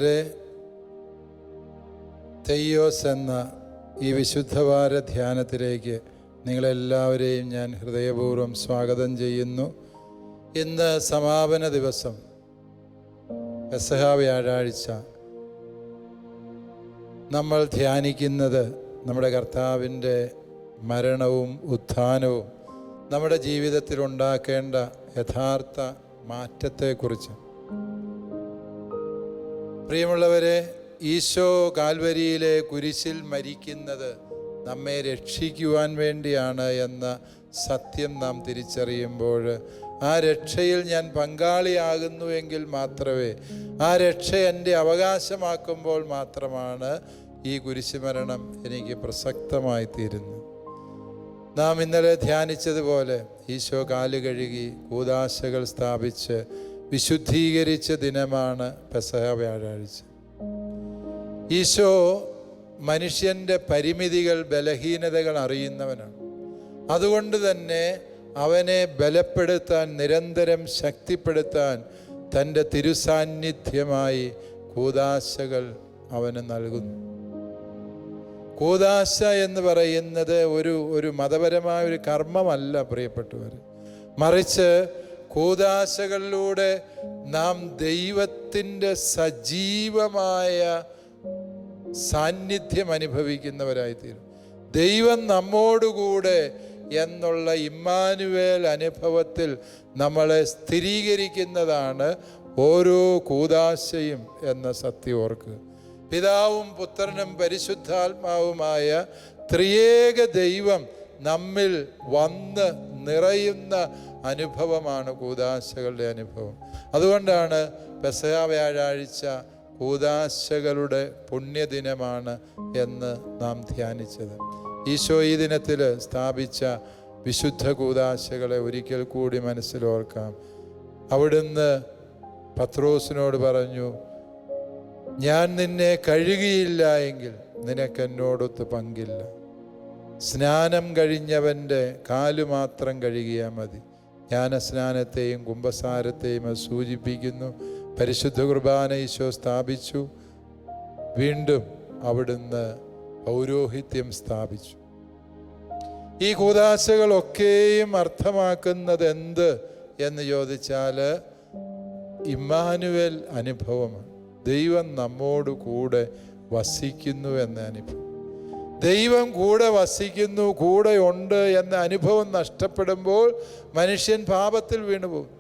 പ്രിയമുള്ളവരെ, തെയ്യോസ് എന്ന ഈ വിശുദ്ധവാര ധ്യാനത്തിലേക്ക് നിങ്ങളെല്ലാവരെയും ഞാൻ ഹൃദയപൂർവ്വം സ്വാഗതം ചെയ്യുന്നു. ഇന്ന് സമാപന ദിവസം, പെസഹ വ്യാഴാഴ്ച. നമ്മൾ ധ്യാനിക്കുന്നത് നമ്മുടെ കർത്താവിൻ്റെ മരണവും ഉത്ഥാനവും നമ്മുടെ ജീവിതത്തിൽ ഉണ്ടാക്കേണ്ട യഥാർത്ഥ മാറ്റത്തെക്കുറിച്ച്. പ്രിയമുള്ളവരെ, ഈശോ കാൽവരിയിലെ കുരിശിൽ മരിക്കുന്നത് നമ്മെ രക്ഷിക്കുവാൻ വേണ്ടിയാണ് എന്ന സത്യം നാം തിരിച്ചറിയുമ്പോൾ, ആ രക്ഷയിൽ ഞാൻ പങ്കാളിയാകുന്നുവെങ്കിൽ മാത്രമേ, ആ രക്ഷ എൻ്റെ അവകാശമാക്കുമ്പോൾ മാത്രമാണ് ഈ കുരിശുമരണം എനിക്ക് പ്രസക്തമായി തീരുന്നത്. നാം ഇന്നലെ ധ്യാനിച്ചതുപോലെ ഈശോ കാല് കഴുകി കൂദാശകൾ സ്ഥാപിച്ച് വിശുദ്ധീകരിച്ച ദിനമാണ് പെസഹ വ്യാഴാഴ്ച. ഈശോ മനുഷ്യൻ്റെ പരിമിതികൾ, ബലഹീനതകൾ അറിയുന്നവനാണ്. അതുകൊണ്ട് തന്നെ അവനെ ബലപ്പെടുത്താൻ, നിരന്തരം ശക്തിപ്പെടുത്താൻ തൻ്റെ തിരുസാന്നിധ്യമായി കൂദാശകൾ അവന് നൽകുന്നു. കൂദാശ എന്ന് പറയുന്നത് ഒരു മതപരമായ ഒരു കർമ്മമല്ല പ്രിയപ്പെട്ടവർ, മറിച്ച് കൂദാശകളിലൂടെ നാം ദൈവത്തിൻ്റെ സജീവമായ സാന്നിധ്യം അനുഭവിക്കുന്നവരായിത്തീരും. ദൈവം നമ്മോടുകൂടെ എന്നുള്ള ഇമ്മാനുവേൽ അനുഭവത്തിൽ നമ്മളെ സ്ഥിരീകരിക്കുന്നതാണ് ഓരോ കൂദാശയും എന്ന സത്യം ഓർക്കുക. പിതാവും പുത്രനും പരിശുദ്ധാത്മാവുമായ ത്രിയേക ദൈവം നമ്മിൽ വന്ന് നിറയുന്ന അനുഭവമാണ് കൂദാശകളുടെ അനുഭവം. അതുകൊണ്ടാണ് പെസഹ വ്യാഴാഴ്ച കൂദാശകളുടെ പുണ്യദിനമാണ് എന്ന് നാം ധ്യാനിച്ചത്. ഈശോ ഈ ദിനത്തിൽ സ്ഥാപിച്ച വിശുദ്ധ കൂദാശകളെ ഒരിക്കൽ കൂടി മനസ്സിലോർക്കാം. അവിടുന്ന് പത്രോസിനോട് പറഞ്ഞു, ഞാൻ നിന്നെ കഴുകിയില്ല എങ്കിൽ നിനക്കെന്നോടൊത്ത് പങ്കില്ല. സ്നാനം കഴിഞ്ഞവൻ്റെ കാല് മാത്രം കഴുകിയാൽ മതി. ജ്ഞാനസ്നാനത്തെയും കുംഭസാരത്തെയും അത് സൂചിപ്പിക്കുന്നു. പരിശുദ്ധ കുർബാന ഈശോ സ്ഥാപിച്ചു. വീണ്ടും അവിടുന്ന് പൗരോഹിത്യം സ്ഥാപിച്ചു. ഈ കൂദാശകളൊക്കെയും അർത്ഥമാക്കുന്നത് എന്ത് എന്ന് ചോദിച്ചാൽ, ഇമ്മാനുവേൽ അനുഭവമാണ്. ദൈവം നമ്മോട് കൂടെ വസിക്കുന്നു എന്ന അനുഭവം. ദൈവം കൂടെ വസിക്കുന്നു, കൂടെ ഉണ്ട് എന്ന അനുഭവം നഷ്ടപ്പെടുമ്പോൾ മനുഷ്യൻ പാപത്തിൽ വീണുപോകും.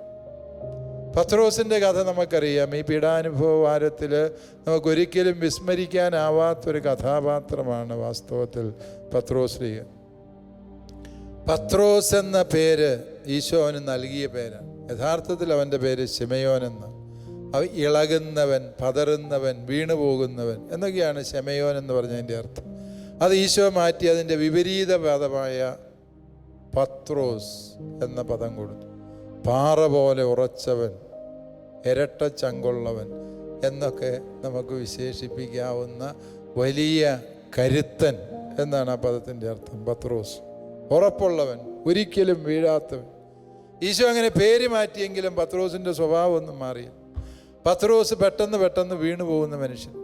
പത്രോസിൻ്റെ കഥ നമുക്കറിയാം. ഈ പീഡാനുഭവ വാരത്തിൽ നമുക്കൊരിക്കലും വിസ്മരിക്കാനാവാത്തൊരു കഥാപാത്രമാണ് വാസ്തവത്തിൽ പത്രോസ്. പത്രോസ് എന്ന പേര് ഈശോ അവന് നൽകിയ പേരാണ്. യഥാർത്ഥത്തിൽ അവൻ്റെ പേര് ശിമയോൻ എന്ന്. ഇളകുന്നവൻ, പതറുന്നവൻ, വീണുപോകുന്നവൻ എന്നൊക്കെയാണ് ശിമയോൻ എന്ന് പറഞ്ഞതിൻ്റെ അർത്ഥം. അത് ഈശോ മാറ്റി അതിൻ്റെ വിപരീത പദമായ പത്രോസ് എന്ന പദം കൊടുത്തു. പാറ പോലെ ഉറച്ചവൻ, ഇരട്ട ചങ്കുള്ളവൻ എന്നൊക്കെ നമുക്ക് വിശേഷിപ്പിക്കാവുന്ന വലിയ കരുത്തൻ എന്നാണ് ആ പദത്തിൻ്റെ അർത്ഥം. പത്രോസ് ഉറപ്പുള്ളവൻ, ഒരിക്കലും വീഴാത്തവൻ. ഈശോ അങ്ങനെ പേര് മാറ്റിയെങ്കിലും പത്രോസിൻ്റെ സ്വഭാവം ഒന്നും മാറിയില്ല. പത്രോസ് പെട്ടെന്ന് വീണു പോകുന്ന മനുഷ്യൻ.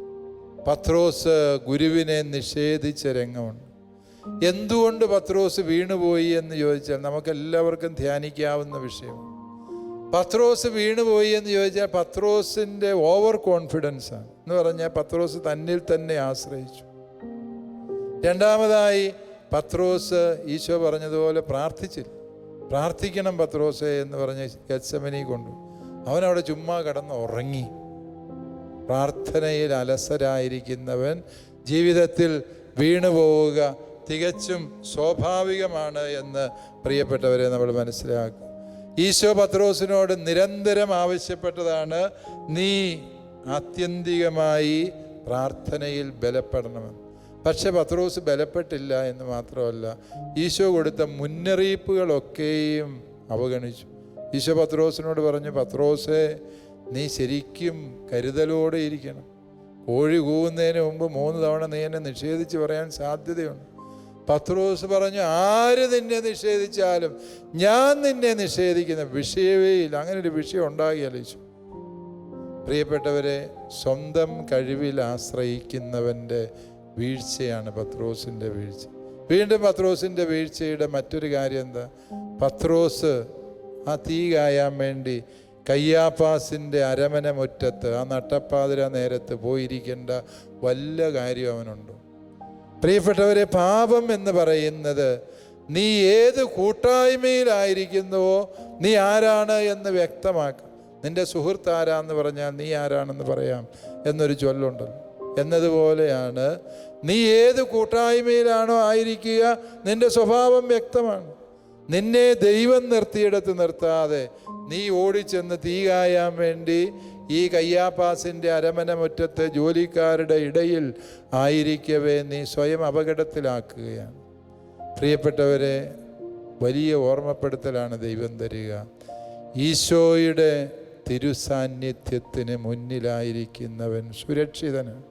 പത്രോസ് ഗുരുവിനെ നിഷേധിച്ച രംഗമുണ്ട്. എന്തുകൊണ്ട് പത്രോസ് വീണുപോയി എന്ന് ചോദിച്ചാൽ നമുക്കെല്ലാവർക്കും ധ്യാനിക്കാവുന്ന വിഷയമാണ്. പത്രോസ് വീണുപോയി എന്ന് ചോദിച്ചാൽ പത്രോസിൻ്റെ ഓവർ കോൺഫിഡൻസാണ്. എന്ന് പറഞ്ഞാൽ പത്രോസ് തന്നിൽ തന്നെ ആശ്രയിച്ചു. രണ്ടാമതായി, പത്രോസ് ഈശോ പറഞ്ഞതുപോലെ പ്രാർത്ഥിച്ചില്ല. പ്രാർത്ഥിക്കണം പത്രോസെ എന്ന് പറഞ്ഞ് ഗെത്സമനി കൊണ്ടു. അവനവിടെ ചുമ്മാ കിടന്ന് ഉറങ്ങി. പ്രാർത്ഥനയിൽ അലസരായിരിക്കുന്നവൻ ജീവിതത്തിൽ വീണുപോവുക തികച്ചും സ്വാഭാവികമാണ് എന്ന് പ്രിയപ്പെട്ടവരെ നമ്മൾ മനസ്സിലാക്കുക. ഈശോ പത്രോസിനോട് നിരന്തരം ആവശ്യപ്പെട്ടതാണ്, നീ ആത്യന്തികമായി പ്രാർത്ഥനയിൽ ബലപ്പെടണമെന്ന്. പക്ഷെ പത്രോസ് ബലപ്പെട്ടില്ല എന്ന് മാത്രമല്ല, ഈശോ കൊടുത്ത മുന്നറിയിപ്പുകളൊക്കെയും അവഗണിച്ചു. ഈശോ പത്രോസിനോട് പറഞ്ഞു, പത്രോസേ, നീ ശരിക്കും കരുതലോടെ ഇരിക്കണം. കോഴി കൂവുന്നതിന് മുമ്പ് 3 തവണ നീ എന്നെ നിഷേധിച്ച് പറയാൻ സാധ്യതയുണ്ട്. പത്രോസ് പറഞ്ഞു, ആര് നിന്നെ നിഷേധിച്ചാലും ഞാൻ നിന്നെ നിഷേധിക്കുന്ന വിഷയമേ ഇല്ല. അങ്ങനെ ഒരു വിഷയം ഉണ്ടാകിയല്ലോ ഈശോ. പ്രിയപ്പെട്ടവരെ, സ്വന്തം കഴിവിൽ ആശ്രയിക്കുന്നവൻ്റെ വീഴ്ചയാണ് പത്രോസിൻ്റെ വീഴ്ച. വീണ്ടും പത്രോസിൻ്റെ വീഴ്ചയുടെ മറ്റൊരു കാര്യം എന്താ? പത്രോസ് ആ തീ കായാൻ വേണ്ടി കയ്യാപ്പാസിൻ്റെ അരമന മുറ്റത്ത് ആ നട്ടപ്പാതിര നേരത്ത് പോയിരിക്കേണ്ട വല്ല കാര്യം അവനുണ്ടോ? പ്രിയപ്പെട്ടവരെ, പാപം എന്ന് പറയുന്നത് നീ ഏത് കൂട്ടായ്മയിലായിരിക്കുന്നുവോ നീ ആരാണ് എന്ന് വ്യക്തമാക്കാം. നിന്റെ സുഹൃത്ത് ആരാന്ന് പറഞ്ഞാൽ നീ ആരാണെന്ന് പറയാം എന്നൊരു ചൊല്ലുണ്ടല്ലോ. എന്നതുപോലെയാണ്, നീ ഏത് കൂട്ടായ്മയിലാണോ ആയിരിക്കുക നിന്റെ സ്വഭാവം വ്യക്തമാണ്. നിന്നെ ദൈവം നിർത്തിയിടത്ത് നിർത്താതെ നീ ഓടിച്ചെന്ന് തീ കായാൻ വേണ്ടി ഈ കയ്യാപ്പാസിൻ്റെ അരമന മുറ്റത്ത് ജോലിക്കാരുടെ ഇടയിൽ ആയിരിക്കവേ നീ സ്വയം അപകടത്തിലാക്കുകയാണ്. പ്രിയപ്പെട്ടവരെ, വലിയ ഓർമ്മപ്പെടുത്തലാണ് ദൈവം തരിക. ഈശോയുടെ തിരുസാന്നിധ്യത്തിന് മുന്നിലായിരിക്കുന്നവൻ സുരക്ഷിതനാണ്.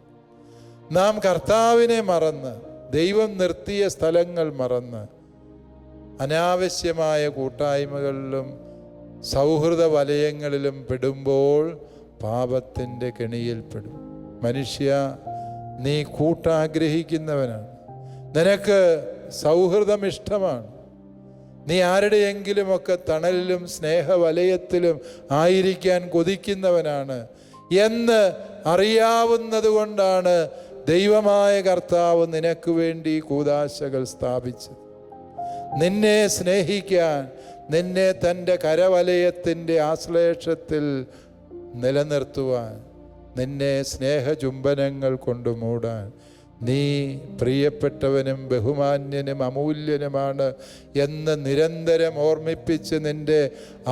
നാം കർത്താവിനെ മറന്ന്, ദൈവം നിർത്തിയ സ്ഥലങ്ങൾ മറന്ന് അനാവശ്യമായ കൂട്ടായ്മകളിലും സൗഹൃദ വലയങ്ങളിലും പെടുമ്പോൾ പാപത്തിൻ്റെ കെണിയിൽപ്പെടും. മനുഷ്യ, നീ കൂട്ടാഗ്രഹിക്കുന്നവനാണ്, നിനക്ക് സൗഹൃദം ഇഷ്ടമാണ്, നീ ആരുടെയെങ്കിലുമൊക്കെ തണലിലും സ്നേഹവലയത്തിലും ആയിരിക്കാൻ കൊതിക്കുന്നവനാണ് എന്ന് അറിയാവുന്നത് കൊണ്ടാണ് ദൈവമായ കർത്താവ് നിനക്ക് വേണ്ടി കൂദാശകൾ സ്ഥാപിച്ചത്. നിന്നെ സ്നേഹിക്കാൻ, നിന്നെ തൻ്റെ കരവലയത്തിൻ്റെ ആശ്ലേഷത്തിൽ നിലനിർത്തുവാൻ, നിന്നെ സ്നേഹചുംബനങ്ങൾ കൊണ്ട് മൂടാൻ, നീ പ്രിയപ്പെട്ടവനും ബഹുമാന്യനും അമൂല്യനുമാണ് എന്ന് നിരന്തരം ഓർമ്മിപ്പിച്ച് നിൻ്റെ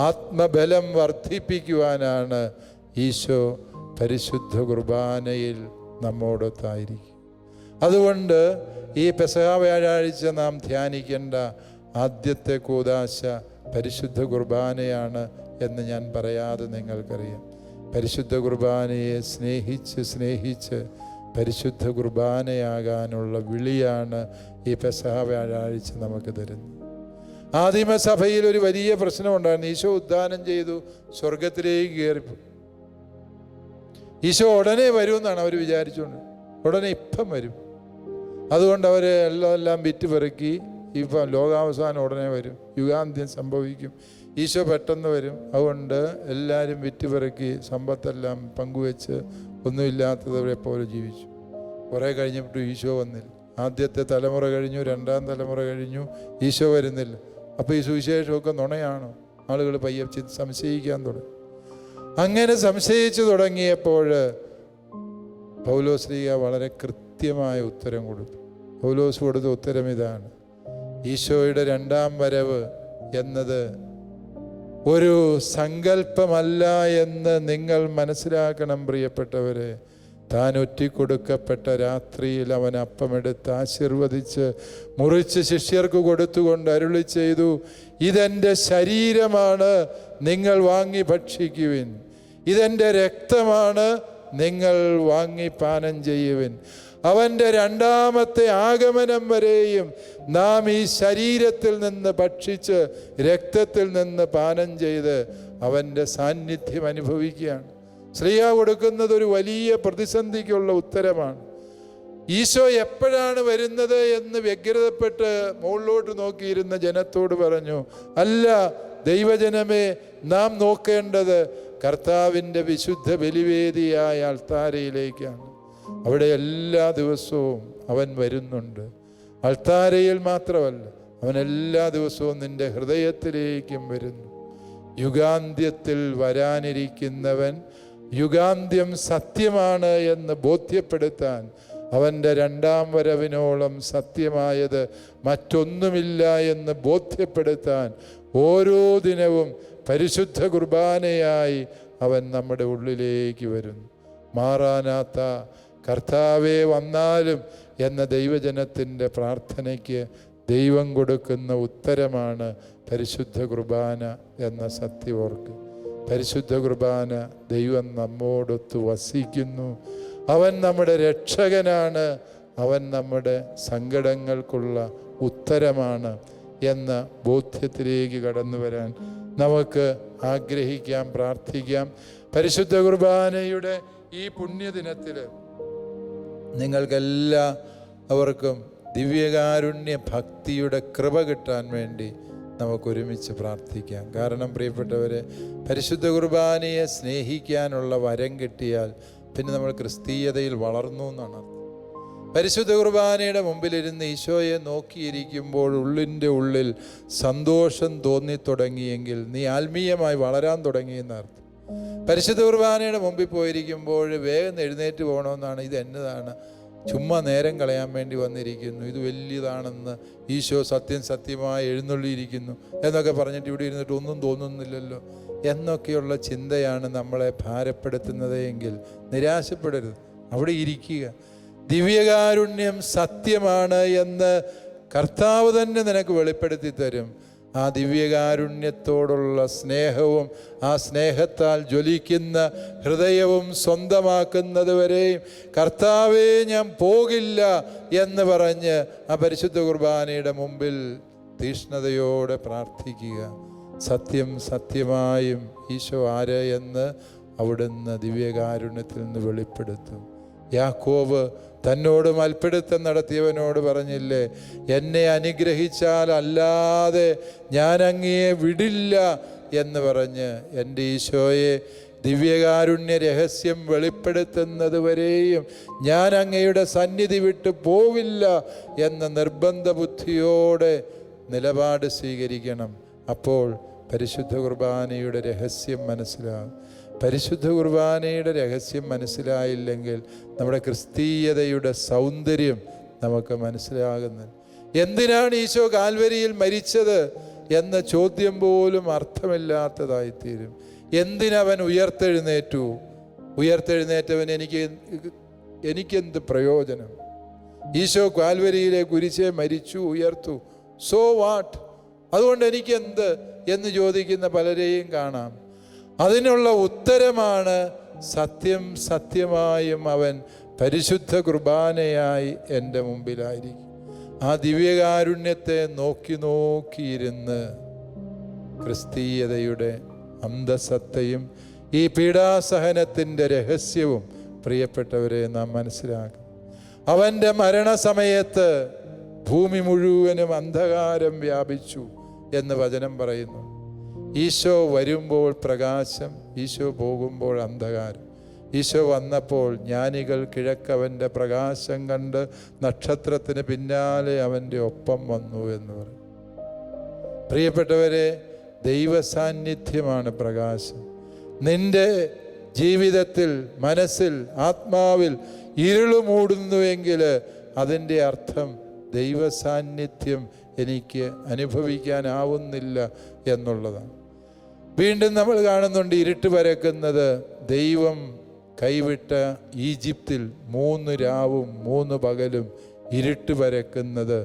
ആത്മബലം വർദ്ധിപ്പിക്കുവാനാണ് ഈശോ പരിശുദ്ധ കുർബാനയിൽ നമ്മോടൊത്തായിരിക്കും. അതുകൊണ്ട് ഈ പെസഹ വ്യാഴാഴ്ച നാം ധ്യാനിക്കേണ്ട ആദ്യത്തെ കൂദാശ പരിശുദ്ധ കുർബാനയാണ് എന്ന് ഞാൻ പറയാതെ നിങ്ങൾക്കറിയാം. പരിശുദ്ധ കുർബാനയെ സ്നേഹിച്ച് പരിശുദ്ധ കുർബാനയാകാനുള്ള വിളിയാണ് ഈ പെസഹ വ്യാഴാഴ്ച നമുക്ക് തരുന്നത്. ആദിമസഭയിൽ ഒരു വലിയ പ്രശ്നമുണ്ടായിരുന്നു. ഈശോ ഉദ്ധാനം ചെയ്തു, സ്വർഗത്തിലേക്ക് കയറിപ്പോയി. ഈശോ ഉടനെ വരുമെന്നാണ് അവർ വിചാരിച്ചുകൊണ്ട്, ഉടനെ ഇപ്പം വരും. അതുകൊണ്ട് അവർ എല്ലാം വിറ്റ് പെറുക്കി. ഇപ്പം ലോകാവസാനം ഉടനെ വരും, യുഗാന്ത്യം സംഭവിക്കും, ഈശോ പെട്ടെന്ന് വരും. അതുകൊണ്ട് എല്ലാവരും വിറ്റ് പെറുക്കി സമ്പത്തെല്ലാം പങ്കുവെച്ച് ഒന്നുമില്ലാത്തവരെ പോലെ ജീവിച്ചു. കുറേ കഴിഞ്ഞിട്ട് ഈശോ വന്നില്ല. ആദ്യത്തെ തലമുറ കഴിഞ്ഞു, രണ്ടാം തലമുറ കഴിഞ്ഞു, ഈശോ വരുന്നില്ല. അപ്പോൾ ഈ സുവിശേഷമൊക്കെ നുണയാണോ? ആളുകൾ പയ്യെ സംശയിക്കാൻ തുടങ്ങി. അങ്ങനെ സംശയിച്ചു തുടങ്ങിയപ്പോൾ പൗലോസ് ശ്ലീഹ വളരെ കൃത്യമായ ഉത്തരം കൊടുത്തു. പൗലോസ് കൊടുത്ത ഉത്തരം ഇതാണ്: ഈശോയുടെ രണ്ടാം വരവ് എന്നത് ഒരു സങ്കല്പമല്ല എന്ന് നിങ്ങൾ മനസ്സിലാക്കണം പ്രിയപ്പെട്ടവരെ. താൻ ഒറ്റിക്കൊടുക്കപ്പെട്ട രാത്രിയിൽ അവൻ അപ്പമെടുത്ത് ആശീർവദിച്ച് മുറിച്ച് ശിഷ്യർക്ക് കൊടുത്തുകൊണ്ട് അരുളി ചെയ്തു, ഇതെൻ്റെ ശരീരമാണ്, നിങ്ങൾ വാങ്ങി ഭക്ഷിക്കുവിൻ. ഇതെൻ്റെ രക്തമാണ്, നിങ്ങൾ വാങ്ങി പാനം ചെയ്യുവിൻ. അവൻ്റെ രണ്ടാമത്തെ ആഗമനം വരെയും നാം ഈ ശരീരത്തിൽ നിന്ന് ഭക്ഷിച്ച് രക്തത്തിൽ നിന്ന് പാനം ചെയ്ത് അവൻ്റെ സാന്നിധ്യം അനുഭവിക്കുകയാണ്. ശ്ലീഹ കൊടുക്കുന്നത് ഒരു വലിയ പ്രതിസന്ധിക്കുള്ള ഉത്തരമാണ്. ഈശോ എപ്പോഴാണ് വരുന്നത് എന്ന് വ്യഗ്രതപ്പെട്ട് മുകളിലോട്ട് നോക്കിയിരുന്ന ജനത്തോട് പറഞ്ഞു, അല്ല ദൈവജനമേ, നാം നോക്കേണ്ടത് കർത്താവിൻ്റെ വിശുദ്ധ ബലിവേദിയായ അൾത്താരയിലേക്കാണ്. അവിടെ എല്ലാ ദിവസവും അവൻ വരുന്നുണ്ട്. അൾത്താരയിൽ മാത്രമല്ല, അവൻ എല്ലാ ദിവസവും നിൻ്റെ ഹൃദയത്തിലേക്കും വരുന്നു. യുഗാന്ത്യത്തിൽ വരാനിരിക്കുന്നവൻ യുഗാന്ത്യം സത്യമാണ് എന്ന് ബോധ്യപ്പെടുത്താൻ, അവൻ്റെ രണ്ടാം വരവിനോളം സത്യമായത് മറ്റൊന്നുമില്ല എന്ന് ബോധ്യപ്പെടുത്താൻ ഓരോ ദിനവും പരിശുദ്ധ കുർബാനയായി അവൻ നമ്മുടെ ഉള്ളിലേക്ക് വരുന്നു. മാറാനാത്ത കർത്താവേ വന്നാലും എന്ന ദൈവജനത്തിൻ്റെ പ്രാർത്ഥനയ്ക്ക് ദൈവം കൊടുക്കുന്ന ഉത്തരമാണ് പരിശുദ്ധ കുർബാന എന്ന സത്യമോർക്ക്. പരിശുദ്ധ കുർബാന ദൈവം നമ്മോടൊത്ത് വസിക്കുന്നു. അവൻ നമ്മുടെ രക്ഷകനാണ്, അവൻ നമ്മുടെ സങ്കടങ്ങൾക്കുള്ള ഉത്തരമാണ് എന്ന ബോധ്യത്തിലേക്ക് കടന്നു വരാൻ നമുക്ക് ആഗ്രഹിക്കാം, പ്രാർത്ഥിക്കാം. പരിശുദ്ധ കുർബാനയുടെ ഈ പുണ്യദിനത്തിൽ നിങ്ങൾക്കെല്ലാവർക്കും ദിവ്യകാരുണ്യ ഭക്തിയുടെ കൃപ കിട്ടാൻ വേണ്ടി നമുക്കൊരുമിച്ച് പ്രാർത്ഥിക്കാം. കാരണം പ്രിയപ്പെട്ടവരെ, പരിശുദ്ധ കുർബാനയെ സ്നേഹിക്കാനുള്ള വരം കിട്ടിയാൽ പിന്നെ നമ്മൾ ക്രിസ്തീയതയിൽ വളർന്നു എന്നാണ് അർത്ഥം. പരിശുദ്ധ കുർബാനയുടെ മുമ്പിലിരുന്ന് ഈശോയെ നോക്കിയിരിക്കുമ്പോൾ ഉള്ളിൻ്റെ ഉള്ളിൽ സന്തോഷം തോന്നിത്തുടങ്ങിയെങ്കിൽ നീ ആത്മീയമായി വളരാൻ തുടങ്ങിയെന്നർത്ഥം. പരിശുദ്ധ കുർബാനയുടെ മുമ്പിൽ പോയിരിക്കുമ്പോൾ വേഗം എഴുന്നേറ്റ് പോകണമെന്നാണ്, ഇത് എന്നതാണ്, ചുമ്മാ നേരം കളയാൻ വേണ്ടി വന്നിരിക്കുന്നു, ഇത് വലിയതാണെന്ന് ഈശോ സത്യമായി എഴുന്നള്ളിയിരിക്കുന്നു എന്നൊക്കെ പറഞ്ഞിട്ട് ഇവിടെ ഇരുന്നിട്ട് ഒന്നും തോന്നുന്നില്ലല്ലോ എന്നൊക്കെയുള്ള ചിന്തയാണ് നമ്മളെ ഭാരപ്പെടുത്തുന്നത് എങ്കിൽ നിരാശപ്പെടരുത്, അവിടെ ഇരിക്കുക. ദിവ്യകാരുണ്യം സത്യമാണ് എന്ന് കർത്താവ് തന്നെ നിനക്ക് വെളിപ്പെടുത്തി തരും. ആ ദിവ്യകാരുണ്യത്തോടുള്ള സ്നേഹവും ആ സ്നേഹത്താൽ ജ്വലിക്കുന്ന ഹൃദയവും സ്വന്തമാക്കുന്നത് വരെയും കർത്താവേ ഞാൻ പോകില്ല എന്ന് പറഞ്ഞ് ആ പരിശുദ്ധ കുർബാനയുടെ മുമ്പിൽ തീഷ്ണതയോടെ പ്രാർത്ഥിക്കുക. സത്യമായും ഈശോ ആര് എന്ന് അവിടുന്ന് ദിവ്യകാരുണ്യത്തിൽ നിന്ന് വെളിപ്പെടുത്തും. യാക്കോബ് തന്നോട് മൽപ്പിടുത്തം നടത്തിയവനോട് പറഞ്ഞില്ലേ, എന്നെ അനുഗ്രഹിച്ചാൽ അല്ലാതെ ഞാൻ അങ്ങയെ വിടില്ല എന്ന് പറഞ്ഞ് എൻ്റെ ഈശോയെ ദിവ്യകാരുണ്യ രഹസ്യം വെളിപ്പെടുത്തുന്നത് വരെയും ഞാൻ അങ്ങയുടെ സന്നിധി വിട്ട് പോവില്ല എന്ന നിർബന്ധ ബുദ്ധിയോടെ നിലപാട് സ്വീകരിക്കണം. അപ്പോൾ പരിശുദ്ധ കുർബാനയുടെ രഹസ്യം മനസ്സിലാകും. പരിശുദ്ധ കുർബാനയുടെ രഹസ്യം മനസ്സിലായില്ലെങ്കിൽ നമ്മുടെ ക്രിസ്തീയതയുടെ സൗന്ദര്യം നമുക്ക് മനസ്സിലാകുന്നത്. എന്തിനാണ് ഈശോ കാൽവരിയിൽ മരിച്ചത് എന്ന ചോദ്യം പോലും അർത്ഥമില്ലാത്തതായിത്തീരും. എന്തിനവൻ ഉയർത്തെഴുന്നേറ്റവൻ എനിക്കെന്ത് പ്രയോജനം? ഈശോ കാൽവരിയിലെ കുരിശെ മരിച്ചു, ഉയർത്തു, സോ വാട്ട്, അതുകൊണ്ട് എനിക്കെന്ത് എന്ന് ചോദിക്കുന്ന പലരെയും കാണാം. അതിനുള്ള ഉത്തരമാണ് സത്യമായും അവൻ പരിശുദ്ധ കുർബാനയായി എൻ്റെ മുമ്പിലായിരിക്കും. ആ ദിവ്യകാരുണ്യത്തെ നോക്കിയിരുന്ന് ക്രിസ്തീയതയുടെ അന്തസത്തയും ഈ പീഡാസഹനത്തിൻ്റെ രഹസ്യവും പ്രിയപ്പെട്ടവരെ നാം മനസ്സിലാക്കും. അവൻ്റെ മരണസമയത്ത് ഭൂമി മുഴുവനും അന്ധകാരം വ്യാപിച്ചു എന്ന് വചനം പറയുന്നു. ഈശോ വരുമ്പോൾ പ്രകാശം, ഈശോ പോകുമ്പോൾ അന്ധകാരം. ഈശോ വന്നപ്പോൾ ജ്ഞാനികൾ കിഴക്കവൻ്റെ പ്രകാശം കണ്ട് നക്ഷത്രത്തിന് പിന്നാലെ അവൻ്റെ ഒപ്പം വന്നു എന്ന് പറയും. പ്രിയപ്പെട്ടവരെ, ദൈവസാന്നിധ്യമാണ് പ്രകാശം. നിന്റെ ജീവിതത്തിൽ, മനസ്സിൽ, ആത്മാവിൽ ഇരുള് മൂടുന്നുവെങ്കിൽ അതിൻ്റെ അർത്ഥം ദൈവസാന്നിധ്യം എനിക്ക് അനുഭവിക്കാനാവുന്നില്ല എന്നുള്ളതാണ്. വീണ്ടും നമ്മൾ കാണുന്നുണ്ട് ഇരുട്ട് പരക്കുന്നത്. ദൈവം കൈവിട്ട ഈജിപ്തിൽ 3 രാവും 3 പകലും ഇരുട്ട് പരക്കുന്നത്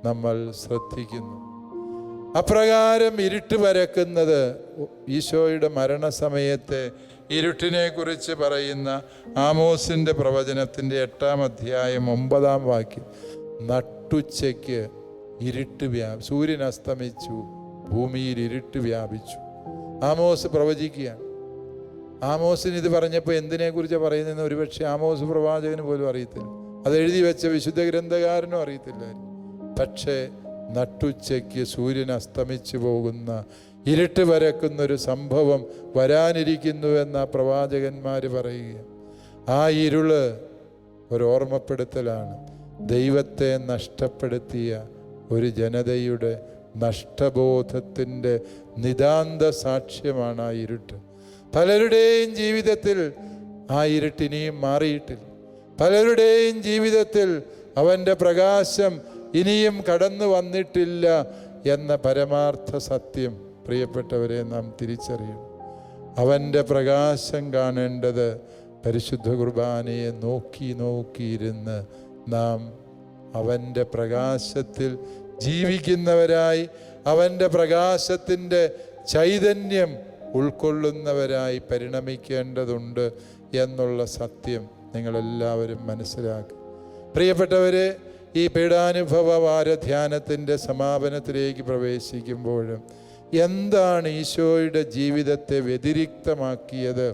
നമ്മൾ ശ്രദ്ധിക്കുന്നു. അപ്രകാരം ഇരുട്ട് പരക്കുന്നത് ഈശോയുടെ മരണസമയത്തെ ഇരുട്ടിനെ കുറിച്ച് പറയുന്ന ആമോസിൻ്റെ പ്രവചനത്തിൻ്റെ 8-ാം അധ്യായം 9-ാം വാക്യം. നട്ടുച്ചയ്ക്ക് ഇരുട്ട് സൂര്യൻ അസ്തമിച്ചു, ഭൂമിയിൽ ഇരുട്ട് വ്യാപിച്ചു. ആമോസ് പ്രവചിക്കുകയാണ്. ആമോസിന് ഇത് പറഞ്ഞപ്പോൾ എന്തിനെക്കുറിച്ചാണ് പറയുന്നതെന്ന് ഒരുപക്ഷെ ആമോസ് പ്രവാചകന് പോലും അറിയത്തില്ല, അത് എഴുതി വെച്ച വിശുദ്ധ ഗ്രന്ഥകാരനും അറിയത്തില്ലായിരിക്കും. പക്ഷേ നട്ടുച്ചയ്ക്ക് സൂര്യൻ അസ്തമിച്ചു പോകുന്ന, ഇരുട്ട് പരക്കുന്നൊരു സംഭവം വരാനിരിക്കുന്നുവെന്ന പ്രവാചകന്മാർ പറയുക. ആ ഇരുള് ഒരു ഓർമ്മപ്പെടുത്തലാണ്. ദൈവത്തെ നഷ്ടപ്പെടുത്തിയ ഒരു ജനതയുടെ നഷ്ടബോധത്തിൻ്റെ നിതാന്ത സാക്ഷ്യമാണ് ആ ഇരുട്ട്. പലരുടെയും ജീവിതത്തിൽ ആ ഇരുട്ടിനിയും മാറിയിട്ടില്ല. പലരുടെയും ജീവിതത്തിൽ അവൻ്റെ പ്രകാശം ഇനിയും കടന്നു വന്നിട്ടില്ല എന്ന പരമാർത്ഥ സത്യം പ്രിയപ്പെട്ടവരെ നാം തിരിച്ചറിയണം. അവൻ്റെ പ്രകാശം കാണേണ്ടത് പരിശുദ്ധ കുർബാനയെ നോക്കിയിരുന്ന് നാം അവൻ്റെ പ്രകാശത്തിൽ ജീവിക്കുന്നവരായി, അവൻ്റെ പ്രകാശത്തിൻ്റെ ചൈതന്യം ഉൾക്കൊള്ളുന്നവരായി പരിണമിക്കേണ്ടതുണ്ട് എന്നുള്ള സത്യം നിങ്ങളെല്ലാവരും മനസ്സിലാക്കുക. പ്രിയപ്പെട്ടവരെ, ഈ പീഡാനുഭവ വാരധ്യാനത്തിൻ്റെ സമാപനത്തിലേക്ക് പ്രവേശിക്കുമ്പോഴും എന്താണ് ഈശോയുടെ ജീവിതത്തെ വ്യതിരിക്തമാക്കിയത്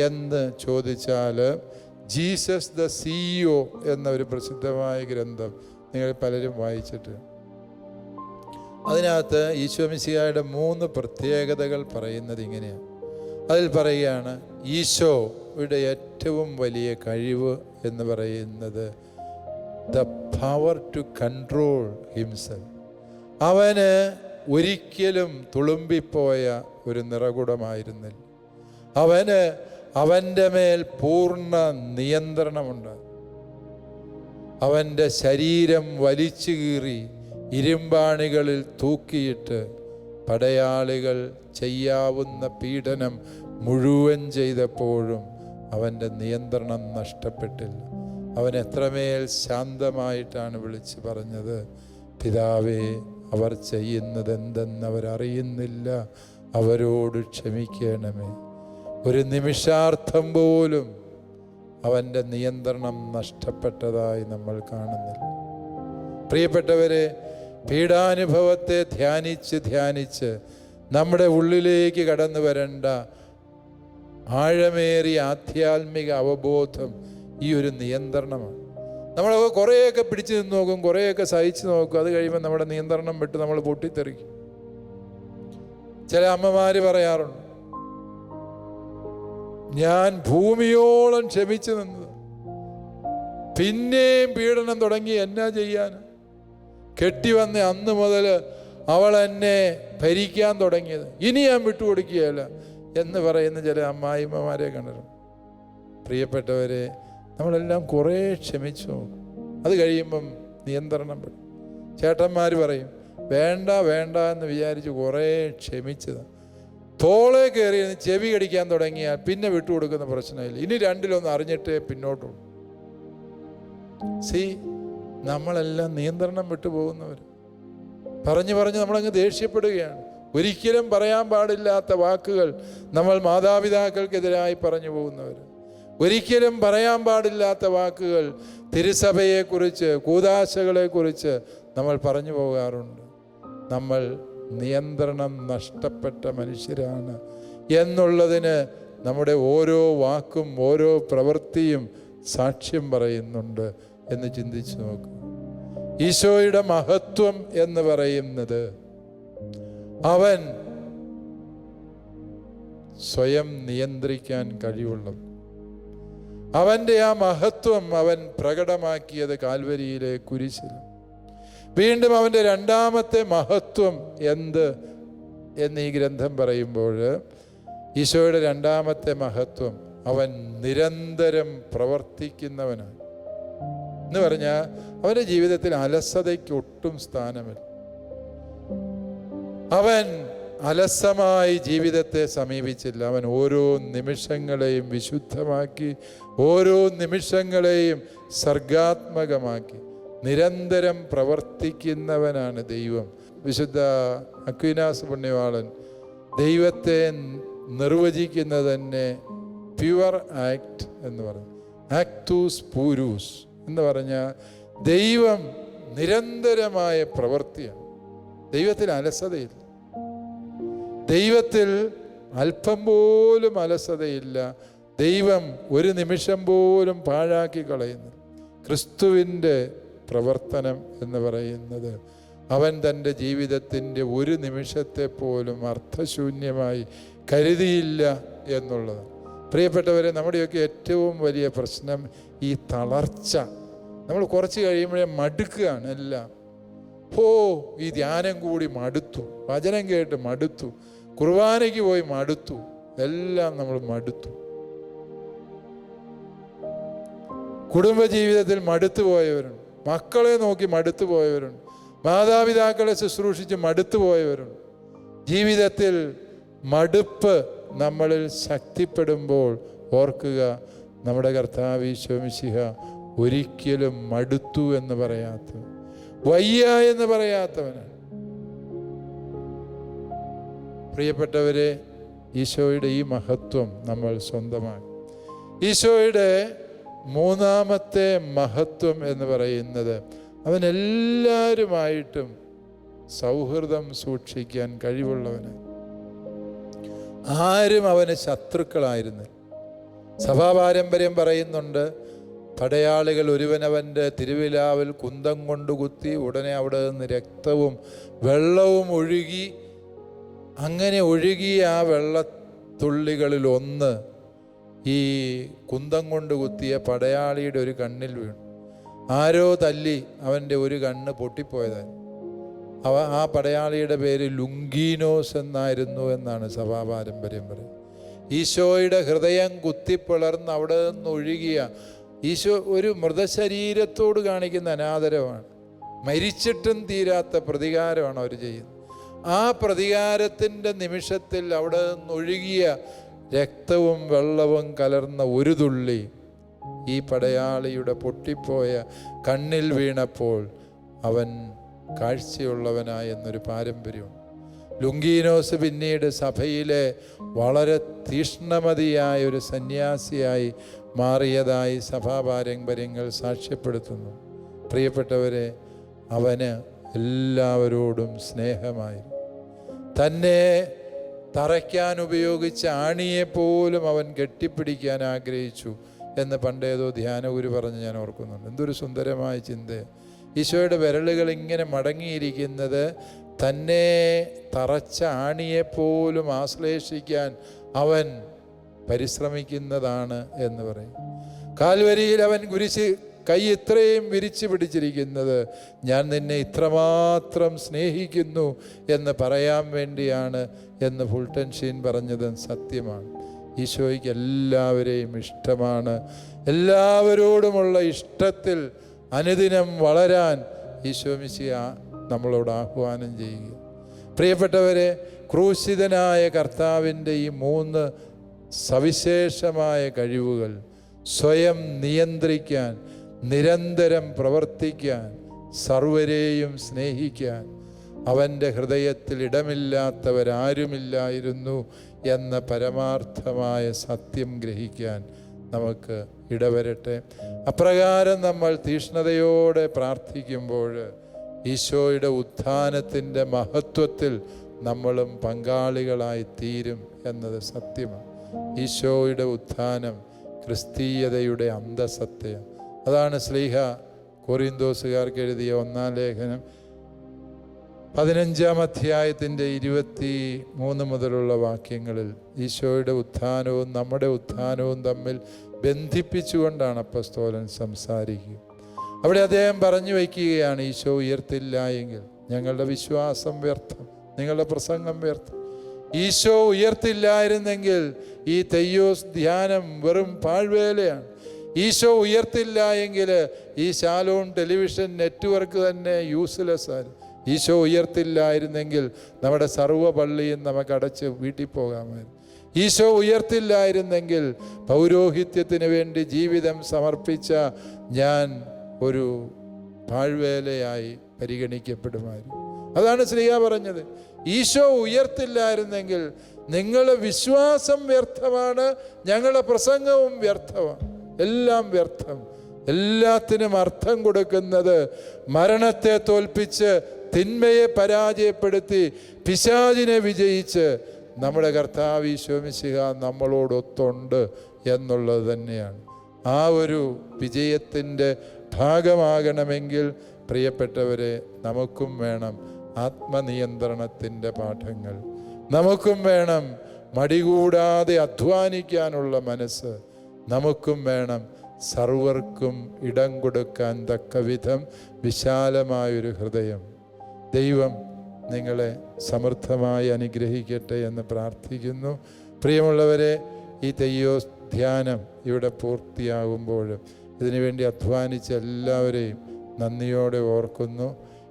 എന്ന് ചോദിച്ചാൽ ജീസസ് ദ CEO എന്ന ഒരു പ്രസിദ്ധമായ ഗ്രന്ഥം നിങ്ങൾ പലരും വായിച്ചിട്ട്, അതിനകത്ത് ഈശോ മിശിഹായുടെ 3 പ്രത്യേകതകൾ പറയുന്നത് ഇങ്ങനെയാണ്. അതിൽ പറയുകയാണ്, ഈശോയുടെ ഏറ്റവും വലിയ കഴിവ് എന്ന് പറയുന്നത് the power to control himself. അവന് ഒരിക്കലും തുളുമ്പിപ്പോയ ഒരു നിറകുടമായിരുന്നില്ല. അവന് അവൻ്റെ മേൽ പൂർണ്ണ നിയന്ത്രണമുണ്ട്. അവൻ്റെ ശരീരം വലിച്ചു കീറി ഇരുമ്പാണികളിൽ തൂക്കിയിട്ട് പടയാളികൾ ചെയ്യാവുന്ന പീഡനം മുഴുവൻ ചെയ്തപ്പോഴും അവൻ്റെ നിയന്ത്രണം നഷ്ടപ്പെട്ടില്ല. അവൻ എത്രമേൽ ശാന്തമായിട്ടാണ് വിളിച്ച് പറഞ്ഞത്, പിതാവേ, അവർ ചെയ്യുന്നത് എന്തെന്നവരറിയുന്നില്ല, അവരോട് ക്ഷമിക്കണമേ. ഒരു നിമിഷാർത്ഥം പോലും അവൻ്റെ നിയന്ത്രണം നഷ്ടപ്പെട്ടതായി നമ്മൾ കാണുന്നില്ല. പ്രിയപ്പെട്ടവരെ, പീഡാനുഭവത്തെ ധ്യാനിച്ച് നമ്മുടെ ഉള്ളിലേക്ക് കടന്നു വരേണ്ട ആഴമേറിയ ആധ്യാത്മിക അവബോധം ഈ ഒരു നിയന്ത്രണമാണ്. നമ്മളൊക്കെ കുറേയൊക്കെ പിടിച്ചു നിന്ന് നോക്കും, കുറേയൊക്കെ സഹിച്ചു നോക്കും. അത് കഴിയുമ്പോൾ നമ്മുടെ നിയന്ത്രണം വിട്ട് നമ്മൾ പൊട്ടിത്തെറിക്കും. ചില അമ്മമാര് പറയാറുണ്ട്, ഞാൻ ഭൂമിയോളം ക്ഷമിച്ചു നിന്നത്, പിന്നെയും പീഡനം തുടങ്ങി, എന്നാ ചെയ്യാൻ? കെട്ടിവന്ന അന്ന് മുതൽ അവൾ എന്നെ ഭരിക്കാൻ തുടങ്ങിയത്, ഇനി ഞാൻ വിട്ടുകൊടുക്കുകയല്ല എന്ന് പറയുന്ന ചില അമ്മായിമ്മമാരെ കണ്ടിട്ടുണ്ട്. പ്രിയപ്പെട്ടവരെ, നമ്മളെല്ലാം കുറേ ക്ഷമിച്ചു നോക്കും. അത് കഴിയുമ്പം നിയന്ത്രണം പെടും. ചേട്ടന്മാർ പറയും, വേണ്ട വേണ്ട എന്ന് വിചാരിച്ച് കുറേ ക്ഷമിച്ചത്, തോളെ കയറി ചെവി കടിക്കാൻ തുടങ്ങിയാൽ പിന്നെ വിട്ടുകൊടുക്കുന്ന പ്രശ്നമില്ല. ഇനി രണ്ടിലൊന്ന് അറിഞ്ഞിട്ടേ പിന്നോട്ടുള്ളൂ. നമ്മളെല്ലാം നിയന്ത്രണം വിട്ടു പോകുന്നവർ. പറഞ്ഞ് നമ്മളങ്ങ് ദേഷ്യപ്പെടുകയാണ്. ഒരിക്കലും പറയാൻ പാടില്ലാത്ത വാക്കുകൾ നമ്മൾ മാതാപിതാക്കൾക്കെതിരായി പറഞ്ഞു പോകുന്നവർ. ഒരിക്കലും പറയാൻ പാടില്ലാത്ത വാക്കുകൾ തിരുസഭയെക്കുറിച്ച്, കൂദാശകളെക്കുറിച്ച് നമ്മൾ പറഞ്ഞു പോകാറുണ്ട്. നമ്മൾ നിയന്ത്രണം നഷ്ടപ്പെട്ട മനുഷ്യരാണ് എന്നുള്ളതിന് നമ്മുടെ ഓരോ വാക്കും ഓരോ പ്രവൃത്തിയും സാക്ഷ്യം പറയുന്നുണ്ട് എന്ന് ചിന്തിച്ചു നോക്കുക. ഈശോയുടെ മഹത്വം എന്ന് പറയുന്നത് അവൻ സ്വയം നിയന്ത്രിക്കാൻ കഴിവുള്ളത്. അവൻ്റെ ആ മഹത്വം അവൻ പ്രകടമാക്കിയത് കാൽവരിയിലെ കുരിശിൽ. വീണ്ടും അവൻ്റെ രണ്ടാമത്തെ മഹത്വം എന്ത് എന്ന് ഈ ഗ്രന്ഥം പറയുമ്പോൾ, ഈശോയുടെ രണ്ടാമത്തെ മഹത്വം അവൻ നിരന്തരം പ്രവർത്തിക്കുന്നവനാണ്. എന്ന് പറഞ്ഞാൽ അവൻ്റെ ജീവിതത്തിൽ അലസതയ്ക്ക് ഒട്ടും സ്ഥാനമില്ല. അവൻ അലസമായി ജീവിതത്തെ സമീപിച്ചില്ല. അവൻ ഓരോ നിമിഷങ്ങളെയും വിശുദ്ധമാക്കി, ഓരോ നിമിഷങ്ങളെയും സർഗാത്മകമാക്കി നിരന്തരം പ്രവർത്തിക്കുന്നവനാണ് ദൈവം. വിശുദ്ധ അക്വീനാസ് പുണ്യവാളൻ ദൈവത്തെ നിർവചിക്കുന്നത് തന്നെ പ്യുവർ ആക്ട് എന്ന് പറഞ്ഞു. ആക്ടൂസ് പൂരൂസ് എന്ന് പറഞ്ഞാൽ ദൈവം നിരന്തരമായ പ്രവൃത്തിയാണ്. ദൈവത്തിൽ അലസതയില്ല. ദൈവത്തിൽ അല്പം പോലും അലസതയില്ല. ദൈവം ഒരു നിമിഷം പോലും പാഴാക്കി കളയുന്നു. ക്രിസ്തുവിൻ്റെ പ്രവർത്തനം എന്ന് പറയുന്നത് അവൻ തൻ്റെ ജീവിതത്തിൻ്റെ ഒരു നിമിഷത്തെ പോലും അർത്ഥശൂന്യമായി കരുതിയില്ല എന്നുള്ളതാണ്. പ്രിയപ്പെട്ടവരെ, നമ്മുടെയൊക്കെ ഏറ്റവും വലിയ പ്രശ്നം ഈ തളർച്ച. നമ്മൾ കുറച്ച് കഴിയുമ്പോഴേ മടുക്കുകയാണ് എല്ലാം. ഈ ധ്യാനം കൂടി മടുത്തു, വചനം കേട്ട് മടുത്തു, കുർബാനയ്ക്ക് പോയി മടുത്തു, എല്ലാം നമ്മൾ മടുത്തു. കുടുംബജീവിതത്തിൽ മടുത്തു പോയവരുണ്ട്, മക്കളെ നോക്കി മടുത്തു പോയവരുണ്ട്, മാതാപിതാക്കളെ ശുശ്രൂഷിച്ച് മടുത്തു പോയവരുണ്ട്. ജീവിതത്തിൽ മടുപ്പ് നമ്മളിൽ ശക്തിപ്പെടുമ്പോൾ ഓർക്കുക, നമ്മുടെ കർത്താവ് ഈശോ മിശിഹ ഒരിക്കലും മടുത്തു എന്ന് പറയാത്തവൻ, വയ്യ എന്ന് പറയാത്തവനാണ്. പ്രിയപ്പെട്ടവരെ, ഈശോയുടെ ഈ മഹത്വം നമ്മൾ സ്വന്തമാക്കി. ഈശോയുടെ മൂന്നാമത്തെ മഹത്വം എന്ന് പറയുന്നത് അവൻ എല്ലാവരുമായിട്ടും സൗഹൃദം സൂക്ഷിക്കാൻ കഴിവുള്ളവന്. ആരും അവന് ശത്രുക്കളായിരുന്നു. സഭാപാരമ്പര്യം പറയുന്നുണ്ട്, പടയാളികൾ ഒരുവനവൻ്റെ തിരുവിലാവിൽ കുന്തം കൊണ്ട് കുത്തി, ഉടനെ അവിടെ നിന്ന് രക്തവും വെള്ളവും ഒഴുകി. അങ്ങനെ ഒഴുകിയ ആ വെള്ളത്തുള്ളികളിൽ ഒന്ന് ഈ കുന്തം കൊണ്ട് കുത്തിയ പടയാളിയുടെ ഒരു കണ്ണിൽ വീണു. ആരോ തല്ലി അവൻ്റെ ഒരു കണ്ണ് പൊട്ടിപ്പോയതായി. ആ പടയാളിയുടെ പേര് ലുങ്കീനോസ് എന്നായിരുന്നു എന്നാണ് സഭാപാരമ്പര്യം പറയുന്നത്. ഈശോയുടെ ഹൃദയം കുത്തിപ്പിളർന്ന് അവിടെ നിന്ന് ഒഴുകിയ ഈശോ ഒരു മൃതശരീരത്തോട് കാണിക്കുന്ന അനാദരവാണ്. മരിച്ചിട്ടും തീരാത്ത പ്രതികാരമാണ് അവർ ചെയ്യുന്നത്. ആ പ്രതികാരത്തിൻ്റെ നിമിഷത്തിൽ അവിടെ നിന്ന് ഒഴുകിയ രക്തവും വെള്ളവും കലർന്ന ഒരു തുള്ളി ഈ പടയാളിയുടെ പൊട്ടിപ്പോയ കണ്ണിൽ വീണപ്പോൾ അവൻ കാഴ്ചയുള്ളവനായി എന്നൊരു പാരമ്പര്യമുണ്ട്. ലുങ്കീനോസ് പിന്നീട് സഭയിലെ വളരെ തീഷ്ണമതിയായ ഒരു സന്യാസിയായി മാറിയതായി സഭാപാരമ്പര്യങ്ങൾ സാക്ഷ്യപ്പെടുത്തുന്നു. പ്രിയപ്പെട്ടവരെ, അവന് എല്ലാവരോടും സ്നേഹമായി. തന്നെ തറയ്ക്കാൻ ഉപയോഗിച്ച ആണിയെപ്പോലും അവൻ കെട്ടിപ്പിടിക്കാൻ ആഗ്രഹിച്ചു എന്ന് പണ്ടേതോ ധ്യാനഗുരു പറഞ്ഞ് ഞാൻ ഓർക്കുന്നുണ്ട്. എന്തൊരു സുന്ദരമായ ചിന്ത! ഈശോയുടെ വിരലുകൾ ഇങ്ങനെ മടങ്ങിയിരിക്കുന്നത് തന്നെ തറച്ച ആണിയെപ്പോലും ആശ്ലേഷിക്കാൻ അവൻ പരിശ്രമിക്കുന്നതാണ് എന്ന് പറയും. കാൽവരിയിൽ അവൻ കുരിശ് കൈ ഇത്രയും വിരിച്ചു പിടിച്ചിരിക്കുന്നത് ഞാൻ നിന്നെ ഇത്രമാത്രം സ്നേഹിക്കുന്നു എന്ന് പറയാൻ വേണ്ടിയാണ് എന്ന് ഫുൾട്ടൻ ഷീൻ പറഞ്ഞത് സത്യമാണ്. ഈശോയ്ക്ക് എല്ലാവരെയും ഇഷ്ടമാണ്. എല്ലാവരോടുമുള്ള ഇഷ്ടത്തിൽ അനുദിനം വളരാൻ ഈശോ മിശിഹ നമ്മളോട് ആഹ്വാനം ചെയ്യുക. പ്രിയപ്പെട്ടവരെ, ക്രൂശിതനായ കർത്താവിൻ്റെ ഈ 3 സവിശേഷമായ കഴിവുകൾ സ്വയം നിയന്ത്രിക്കാൻ, നിരന്തരം പ്രവർത്തിക്കാൻ, സർവരെയും സ്നേഹിക്കാൻ, അവൻ്റെ ഹൃദയത്തിൽ ഇടമില്ലാത്തവരാരുമില്ലായിരുന്നു എന്ന പരമാർത്ഥമായ സത്യം ഗ്രഹിക്കാൻ നമുക്ക് ഇടവരട്ടെ. അപ്രകാരം നമ്മൾ തീഷ്ണതയോടെ പ്രാർത്ഥിക്കുമ്പോൾ ഈശോയുടെ ഉത്ഥാനത്തിൻ്റെ മഹത്വത്തിൽ നമ്മളും പങ്കാളികളായി തീരും എന്നത് സത്യമാണ്. ഈശോയുടെ ഉത്ഥാനം ക്രിസ്തീയതയുടെ അന്തസത്തയം. അതാണ് ശ്ലീഹ കൊറിന്തോസുകാർക്ക് എഴുതിയ 1-ാം ലേഖനം 15-ാം അധ്യായത്തിൻ്റെ 23 മുതലുള്ള വാക്യങ്ങളിൽ ഈശോയുടെ ഉത്ഥാനവും നമ്മുടെ ഉത്ഥാനവും തമ്മിൽ ബന്ധിപ്പിച്ചുകൊണ്ടാണ് അപ്പസ്തോലൻ സംസാരിക്കുക. അവിടെ അദ്ദേഹം പറഞ്ഞു വയ്ക്കുകയാണ്, ഈശോ ഉയർത്തില്ല എങ്കിൽ ഞങ്ങളുടെ വിശ്വാസം വ്യർത്ഥം, നിങ്ങളുടെ പ്രസംഗം വ്യർത്ഥം. ഈശോ ഉയർത്തില്ലായിരുന്നെങ്കിൽ ഈ തെയ്യോസ് ധ്യാനം വെറും പാഴ്വേലയാണ്. ഈശോ ഉയർത്തില്ല എങ്കിൽ ഈ ശാലോൺ ടെലിവിഷൻ നെറ്റ്വർക്ക് തന്നെ യൂസ്ലെസ് ആയിരുന്നു. ഈശോ ഉയർത്തില്ലായിരുന്നെങ്കിൽ നമ്മുടെ സർവ്വ പള്ളിയും നമുക്ക് അടച്ച് വീട്ടിൽ പോകാമായിരുന്നു. ഈശോ ഉയർത്തില്ലായിരുന്നെങ്കിൽ പൗരോഹിത്യത്തിന് വേണ്ടി ജീവിതം സമർപ്പിച്ച ഞാൻ ഒരു പാഴ്വേലയായി പരിഗണിക്കപ്പെടുമായിരുന്നു. അതാണ് ശ്രീയ പറഞ്ഞത്. ഈശോ ഉയർത്തില്ലായിരുന്നെങ്കിൽ നിങ്ങളുടെ വിശ്വാസം വ്യർത്ഥമാണ്, ഞങ്ങളുടെ പ്രസംഗവും വ്യർത്ഥമാണ്, എല്ലാം വ്യർത്ഥം. എല്ലാത്തിനും അർത്ഥം കൊടുക്കുന്നത് മരണത്തെ തോൽപ്പിച്ച് തിന്മയെ പരാജയപ്പെടുത്തി പിശാചിനെ വിജയിച്ച് നമ്മുടെ കർത്താവ് ഈശോ മിശിഹ നമ്മളോടൊത്തുണ്ട് എന്നുള്ളത് തന്നെയാണ്. ആ ഒരു വിജയത്തിൻ്റെ ഭാഗമാകണമെങ്കിൽ പ്രിയപ്പെട്ടവരെ, നമുക്കും വേണം ആത്മനിയന്ത്രണത്തിൻ്റെ പാഠങ്ങൾ. നമുക്കും വേണം മടികൂടാതെ അധ്വാനിക്കാനുള്ള മനസ്സ്. നമുക്കും വേണം സർവർക്കും ഇടം കൊടുക്കാൻ തക്ക വിധം വിശാലമായൊരു ഹൃദയം. ദൈവം നിങ്ങളെ സമൃദ്ധമായി അനുഗ്രഹിക്കട്ടെ എന്ന് പ്രാർത്ഥിക്കുന്നു. പ്രിയമുള്ളവരെ, ഈ തെയ്യോസ് ധ്യാനം ഇവിടെ പൂർത്തിയാകുമ്പോഴും ഇതിനുവേണ്ടി അധ്വാനിച്ച എല്ലാവരെയും നന്ദിയോടെ ഓർക്കുന്നു.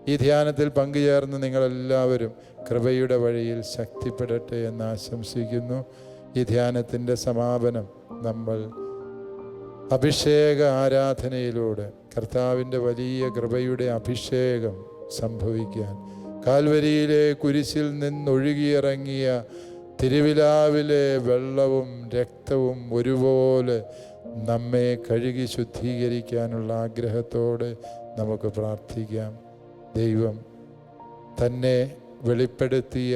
ഈ ധ്യാനത്തിൽ പങ്കുചേർന്ന് നിങ്ങളെല്ലാവരും കൃപയുടെ വഴിയിൽ ശക്തിപ്പെടട്ടെ എന്ന് ആശംസിക്കുന്നു. ഈ ധ്യാനത്തിൻ്റെ സമാപനം നമ്മൾ അഭിഷേക ആരാധനയിലൂടെ കർത്താവിൻ്റെ വലിയ കൃപയുടെ അഭിഷേകം സംഭവിക്കാൻ, കാൽവരിയിലെ കുരിശിൽ നിന്നൊഴുകിയിറങ്ങിയ തിരുവിലാവിലെ വെള്ളവും രക്തവും ഒരുപോലെ നമ്മെ കഴുകി ശുദ്ധീകരിക്കാനുള്ള ആഗ്രഹത്തോടെ നമുക്ക് പ്രാർത്ഥിക്കാം. ദൈവം തന്നെ വെളിപ്പെടുത്തിയ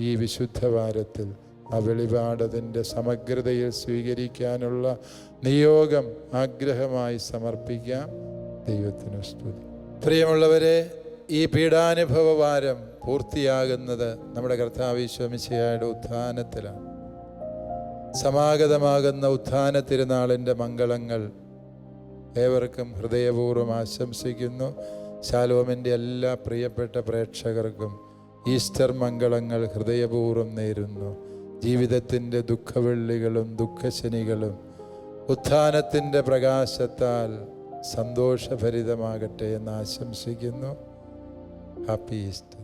ഈ വിശുദ്ധ വാരത്തിൽ ആ വെളിപാടതിൻ്റെ സമഗ്രതയിൽ സ്വീകരിക്കാനുള്ള നിയോഗം ആഗ്രഹമായി സമർപ്പിക്കാം. ദൈവത്തിന് സ്തുതി. പ്രിയമുള്ളവരെ, ഈ പീഡാനുഭവ വാരം പൂർത്തിയാകുന്നത് നമ്മുടെ കർത്താവ് ഈശോ മിശിഹായുടെ ഉത്ഥാനത്തിലാണ്. സമാഗതമാകുന്ന ഉത്ഥാന തിരുനാളിൻ്റെ മംഗളങ്ങൾ ഏവർക്കും ഹൃദയപൂർവ്വം ആശംസിക്കുന്നു. ശാലോമിൻ്റെ എല്ലാ പ്രിയപ്പെട്ട പ്രേക്ഷകർക്കും ഈസ്റ്റർ മംഗളങ്ങൾ ഹൃദയപൂർവ്വം നേരുന്നു. ജീവിതത്തിൻ്റെ ദുഃഖവെള്ളികളും ദുഃഖശനികളും ഉത്ഥാനത്തിൻ്റെ പ്രകാശത്താൽ സന്തോഷഭരിതമാകട്ടെ എന്ന് ആശംസിക്കുന്നു. Happy Easter.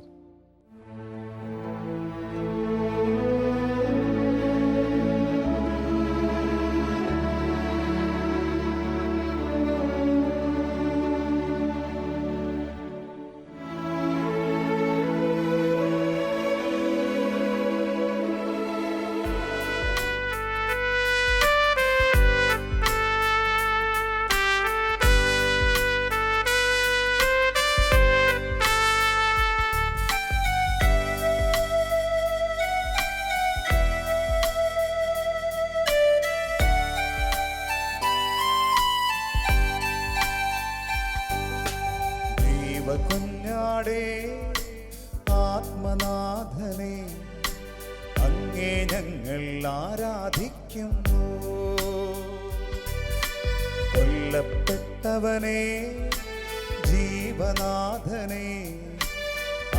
കുഞ്ഞാടേ ആത്മനാഥനെ അങ്ങേ ഞങ്ങൾ ആരാധിക്കുന്നു. കൊല്ലപ്പെട്ടവനെ ജീവനാഥനെ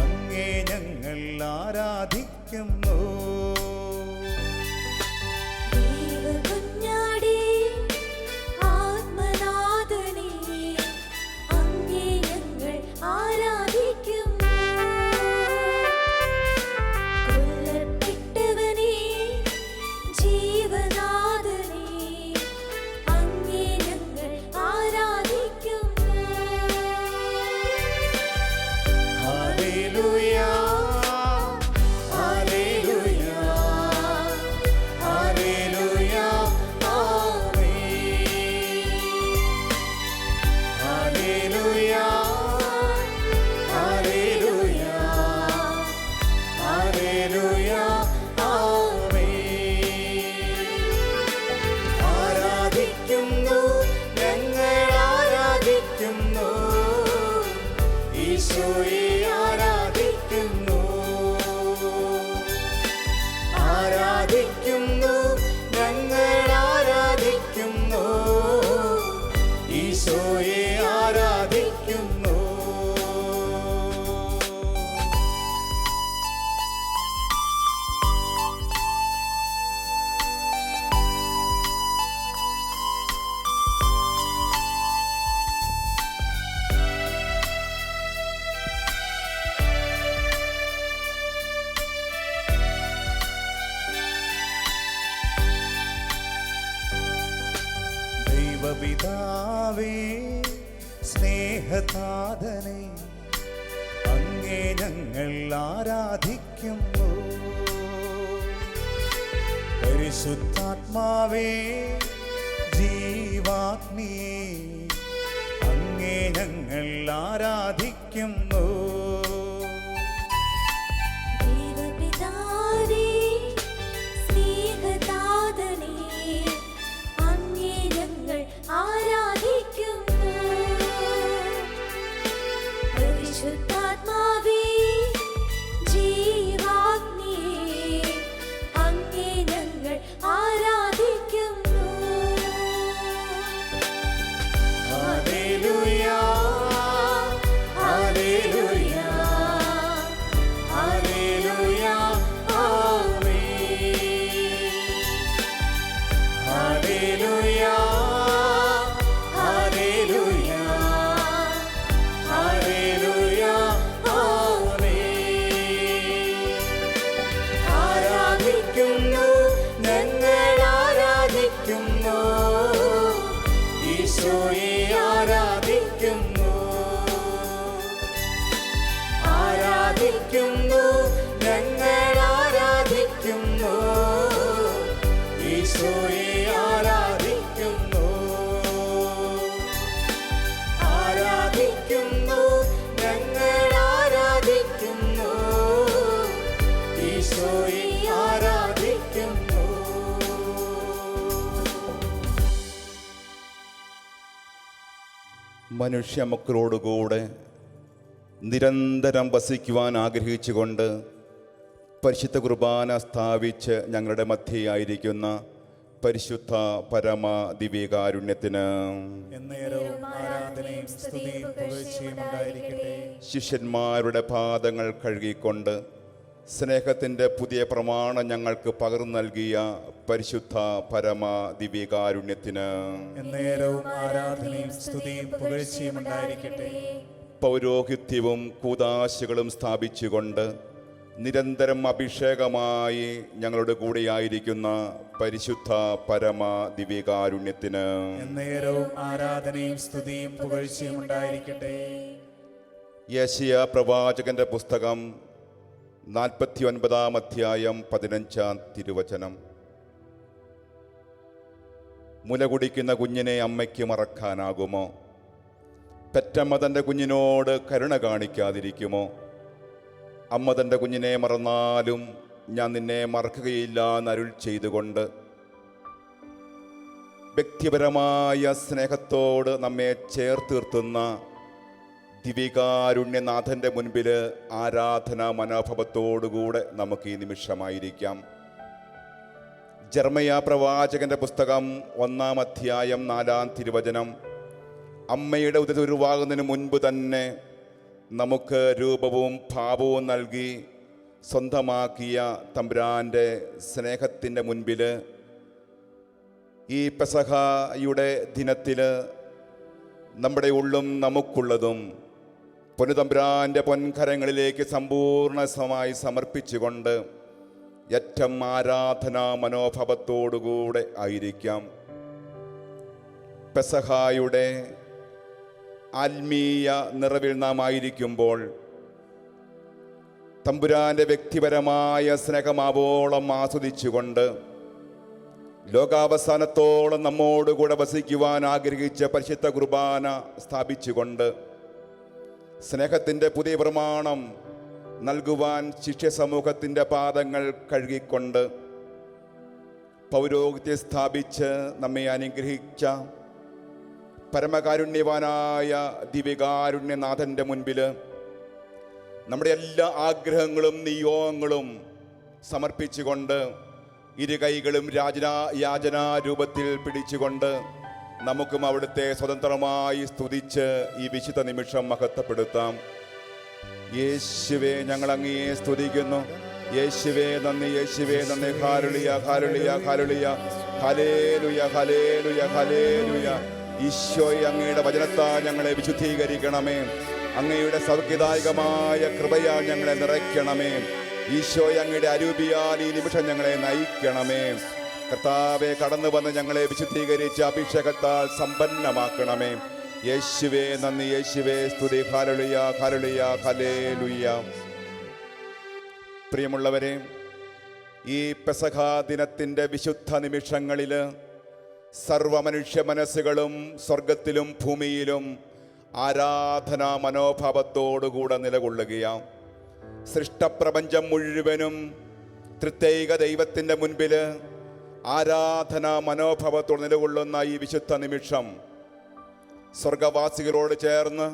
അങ്ങേ ഞങ്ങൾ ആരാധിക്കുന്നു. ദൈവപിതാവേ സ്നേഹനാഥനെ അങ്ങേ ഞങ്ങൾ ആരാധിക്കുന്നു. പരിശുദ്ധാത്മാവേ ജീവാഗ്നിയെ അങ്ങേ ഞങ്ങൾ ആരാധിക്കുന്നു. ആരാധിക്കുന്നു മനുഷ്യ മക്കളോടുകൂടെ നിരന്തരം വസിക്കുവാൻ ആഗ്രഹിച്ചുകൊണ്ട് പരിശുദ്ധ കുർബാന സ്ഥാപിച്ച് ഞങ്ങളുടെ മധ്യയായിരിക്കുന്ന പരിശുദ്ധ പരമ ദിവ്യകാരുണ്യത്തിന് എന്നേരവും ആരാധനയും സ്തുതിയും പുകഴ്ചയും ഉണ്ടായിരിക്കട്ടെ. ശിഷ്യന്മാരുടെ പാദങ്ങൾ കഴുകിക്കൊണ്ട് സ്നേഹത്തിൻ്റെ പുതിയ പ്രമാണം ഞങ്ങൾക്ക് പകർന്നു നൽകിയ പരിശുദ്ധ പരമ ദിവ്യകാരുണ്യത്തിന് എന്നേരവും ആരാധനയും സ്തുതിയും പുകഴ്ചയും ഉണ്ടായിരിക്കട്ടെ. പൗരോഹിത്യവും കൂദാശകളും സ്ഥാപിച്ചുകൊണ്ട് നിരന്തരം അഭിഷേകമായി ഞങ്ങളുടെ കൂടെയായിരിക്കുന്ന പരിശുദ്ധ പരമ ദിവ്യകാരുണ്യത്തിന് എന്നേരവും ആരാധനയും സ്തുതിയും പുകഴ്ചയും ഉണ്ടായിരിക്കട്ടെ. യെശയ്യാ പ്രവാചകന്റെ പുസ്തകം 49 അധ്യായം 15 തിരുവചനം. മുല കുടിക്കുന്ന കുഞ്ഞിനെ അമ്മയ്ക്ക് മറക്കാനാകുമോ? പെറ്റമ്മ തൻ്റെ കുഞ്ഞിനോട് കരുണ കാണിക്കാതിരിക്കുമോ? അമ്മ തൻ്റെ കുഞ്ഞിനെ മറന്നാലും ഞാൻ നിന്നെ മറക്കുകയില്ല എന്നരുൾ ചെയ്തുകൊണ്ട് വ്യക്തിപരമായ സ്നേഹത്തോട് നമ്മെ ചേർത്ത് നിർത്തുന്ന ദിവ്യകാരുണ്യനാഥൻ്റെ മുൻപിൽ ആരാധനാ മനോഭാവത്തോടുകൂടെ നമുക്ക് ഈ നിമിഷമായിരിക്കാം. ജെറമ്യാ പ്രവാചകന്റെ പുസ്തകം 1 അധ്യായം 4 തിരുവചനം. അമ്മയുടെ ഉരുവാകുന്നതിന് മുൻപ് തന്നെ നമുക്ക് രൂപവും ഭാവവും നൽകി സ്വന്തമാക്കിയ തമ്പുരാൻ്റെ സ്നേഹത്തിൻ്റെ മുൻപിൽ ഈ പെസഹയുടെ ദിനത്തിൽ നമ്മുടെ ഉള്ളും നമുക്കുള്ളതും പൊന്നുതമ്പുരാൻ്റെ പൊൻകരങ്ങളിലേക്ക് സമ്പൂർണ്ണമായി സമർപ്പിച്ചുകൊണ്ട് ഏറ്റവും ആരാധനാ മനോഭാവത്തോടുകൂടെ ആയിരിക്കാം. പെസഹായുടെ ആത്മീയ നിറവിൽ നാം ആയിരിക്കുമ്പോൾ തമ്പുരാൻ്റെ വ്യക്തിപരമായ സ്നേഹമാവോളം ആസ്വദിച്ചുകൊണ്ട് ലോകാവസാനത്തോളം നമ്മോടുകൂടെ വസിക്കുവാൻ ആഗ്രഹിച്ച പരിശുദ്ധ കുർബാന സ്ഥാപിച്ചുകൊണ്ട് സ്നേഹത്തിൻ്റെ പുതിയ പ്രമാണം നൽകുവാൻ ശിഷ്യ സമൂഹത്തിൻ്റെ പാദങ്ങൾ കഴുകിക്കൊണ്ട് പൗരോഹിത്യം സ്ഥാപിച്ച് നമ്മെ അനുഗ്രഹിച്ച പരമകാരുണ്യവാനായ ദിവ്യകാരുണ്യനാഥൻ്റെ മുൻപിൽ നമ്മുടെ എല്ലാ ആഗ്രഹങ്ങളും നിയോഗങ്ങളും സമർപ്പിച്ചുകൊണ്ട് ഇരു കൈകളും യാചനാ രൂപത്തിൽ പിടിച്ചുകൊണ്ട് നമുക്കും അവിടുത്തെ സ്വതന്ത്രമായി സ്തുതിച്ച് ഈ വിശുദ്ധ നിമിഷം മഹത്വപ്പെടുത്താം. യേശുവേ, ഞങ്ങൾ അങ്ങയെ സ്തുതിക്കുന്നു. യേശുവേ നന്ദി, യേശുവേ നന്ദി. Hallelujah, hallelujah, hallelujah, hallelujah, hallelujah, hallelujah. ഈശോയെ, അങ്ങയുടെ വചനത്താൽ ഞങ്ങളെ വിശുദ്ധീകരിക്കണമേ. അങ്ങയുടെ സൗഖ്യദായകമായ കൃപയാൽ ഞങ്ങളെ നിറയ്ക്കണമേ. ഈശോയെ, അങ്ങയുടെ അരൂപിയാൽ ഈ നിമിഷം ഞങ്ങളെ നയിക്കണമേ. കർത്താവെ, കടന്നു വന്ന് ഞങ്ങളെ വിശുദ്ധീകരിച്ച് അഭിഷേകത്താൽ സമ്പന്നമാക്കണമേ. യേശുവേ നന്ദി, യേശുവേ സ്തുതി. Hallelujah, hallelujah, hallelujah. പ്രിയമുള്ളവരെ, ഈ പെസഹാ ദിനത്തിൻ്റെ വിശുദ്ധ നിമിഷങ്ങളിൽ സർവമനുഷ്യ മനസ്സുകളും സ്വർഗത്തിലും ഭൂമിയിലും ആരാധനാ മനോഭാവത്തോടുകൂടെ നിലകൊള്ളുകയാണ്. സൃഷ്ടപ്രപഞ്ചം മുഴുവനും തൃത്വൈക ദൈവത്തിൻ്റെ മുൻപിൽ ആരാധനാ മനോഭാവത്തോട് നിലകൊള്ളുന്ന ഈ വിശുദ്ധ നിമിഷം സ്വർഗവാസികളോട് ചേർന്ന്,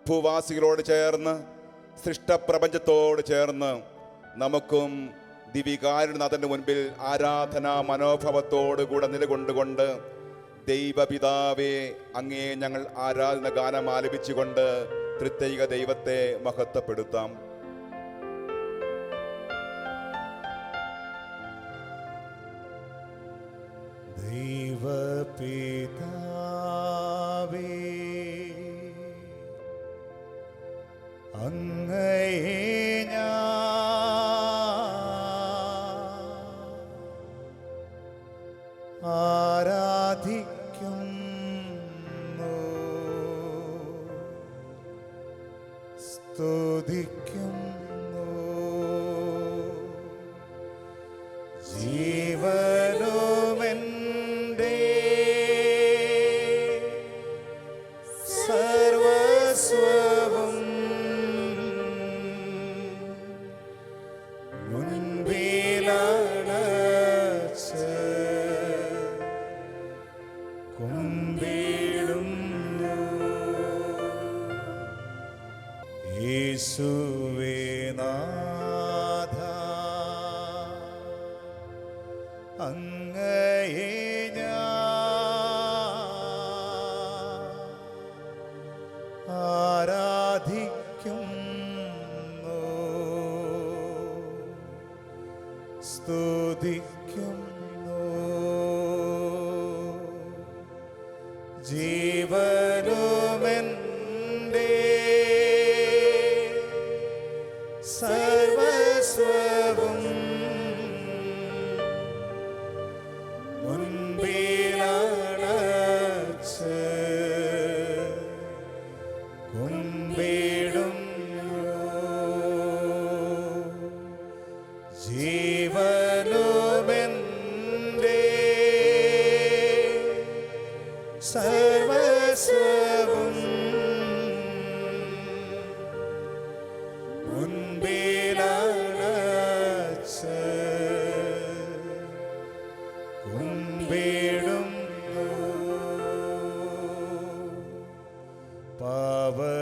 ഭൂവാസികളോട് ചേർന്ന്, സൃഷ്ടപ്രപഞ്ചത്തോട് ചേർന്ന് നമുക്കും ദിവ്യകാരുണ്യനാഥൻ്റെ മുൻപിൽ ആരാധനാ മനോഭാവത്തോടുകൂടെ നിലകൊണ്ടുകൊണ്ട് ദൈവപിതാവേ, അങ്ങേ ഞങ്ങൾ ആരാധന ഗാനം ആലപിച്ചുകൊണ്ട് തൃത്വൈക ദൈവത്തെ മഹത്വപ്പെടുത്താം. ദൈവപിതാവേ, അങ്ങയെ ഞാൻ ആരാധിക്കുന്നു, സ്തുതിക്കുന്നു. ജീവനുമെൻ്റെ സർവസ്വവും മുൻപിലണച്ച് കുമ്പിടുന്നു. ആരാധിക്കുന്നു, സ്തുതിക്കുന്നു. ജീവനുമെൻ്റെ സർവസ്വവും മുൻപിലണച്ച് കുമ്പിടുന്നു. ജീവനുമെൻ്റെ സർവസ്വവും മുൻപിലണച്ച് കുമ്പിടുന്നു. പാവനാത്മാവേ,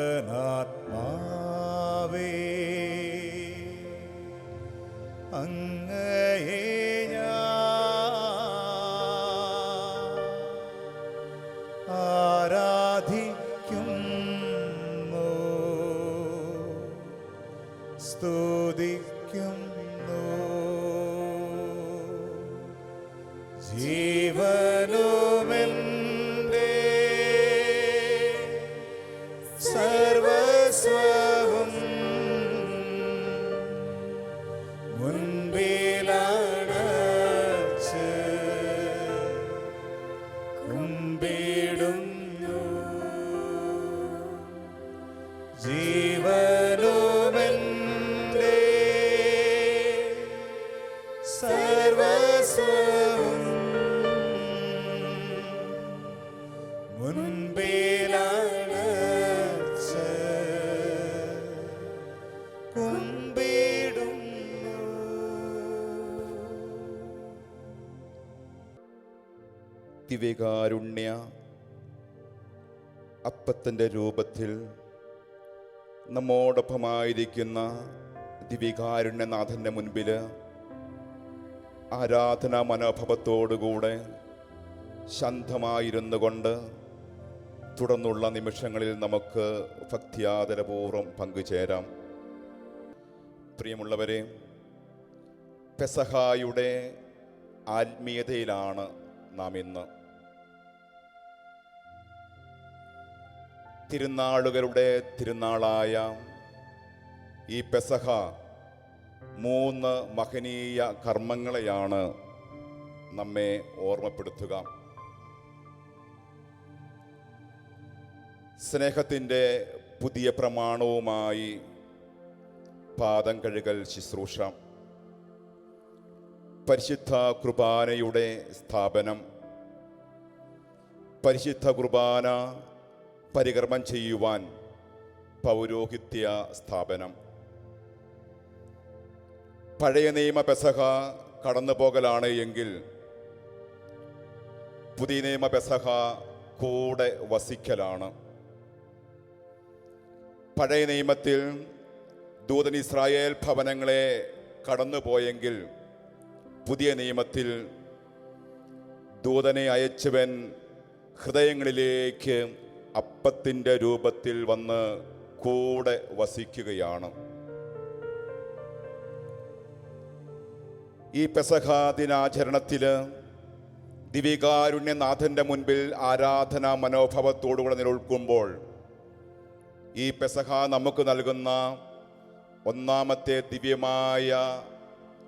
അങ്ങയെ ഞാൻ ആരാധിക്കുന്നു, സ്തുതിക്കുന്നു. ജീവനുമെൻ്റെ സർവസ്വവും മുൻപിലണച്ച് കുമ്പിടുന്നു. ജീവനുമെൻ്റെ സർവസ്വവും മുൻപിലണച്ച് കുമ്പിടുന്നു. ദിവ്യകാരുണ്യ അപ്പത്തിൻ്റെ രൂപത്തിൽ നമ്മോടൊപ്പമായിരിക്കുന്ന ദിവ്യകാരുണ്യനാഥൻ്റെ മുൻപിൽ ആരാധനാ മനോഭാവത്തോടുകൂടെ ശാന്തമായിരുന്നു കൊണ്ട് തുടർന്നുള്ള നിമിഷങ്ങളിൽ നമുക്ക് ഭക്തിയാദരപൂർവ്വം പങ്കുചേരാം. പ്രിയമുള്ളവരെ, പെസഹായുടെ ആത്മീയതയിലാണ് നാം ഇന്ന്. തിരുനാളുകളുടെ തിരുനാളായ ഈ പെസഹ 3 മഹനീയ കർമ്മങ്ങളെയാണ് നമ്മെ ഓർമ്മപ്പെടുത്തുക. സ്നേഹത്തിൻ്റെ പുതിയ പ്രമാണവുമായി പാദം കഴുകൽ ശുശ്രൂഷ, പരിശുദ്ധ കുർബാനയുടെ സ്ഥാപനം, പരിശുദ്ധ കുർബാന പരികർമ്മം ചെയ്യുവാൻ പൗരോഹിത്യ സ്ഥാപനം. പഴയ നിയമ പെസഹ കടന്നുപോകലാണ് എങ്കിൽ പുതിയ നിയമ പെസഹ കൂടെ വസിക്കലാണ്. പഴയ നിയമത്തിൽ ദൂതൻ ഇസ്രായേൽ ഭവനങ്ങളെ കടന്നുപോയെങ്കിൽ പുതിയ നിയമത്തിൽ ദൂതനെ അയച്ചവൻ ഹൃദയങ്ങളിലേക്ക് അപ്പത്തിൻ്റെ രൂപത്തിൽ വന്ന് കൂടെ വസിക്കുകയാണ്. ഈ പെസഹ ദിനാചരണത്തിൽ ദിവ്യകാരുണ്യനാഥൻ്റെ മുൻപിൽ ആരാധനാ മനോഭാവത്തോടുകൂടെ നിലനിൽക്കുമ്പോൾ ഈ പെസഹ നമുക്ക് നൽകുന്ന ഒന്നാമത്തെ ദിവ്യമായ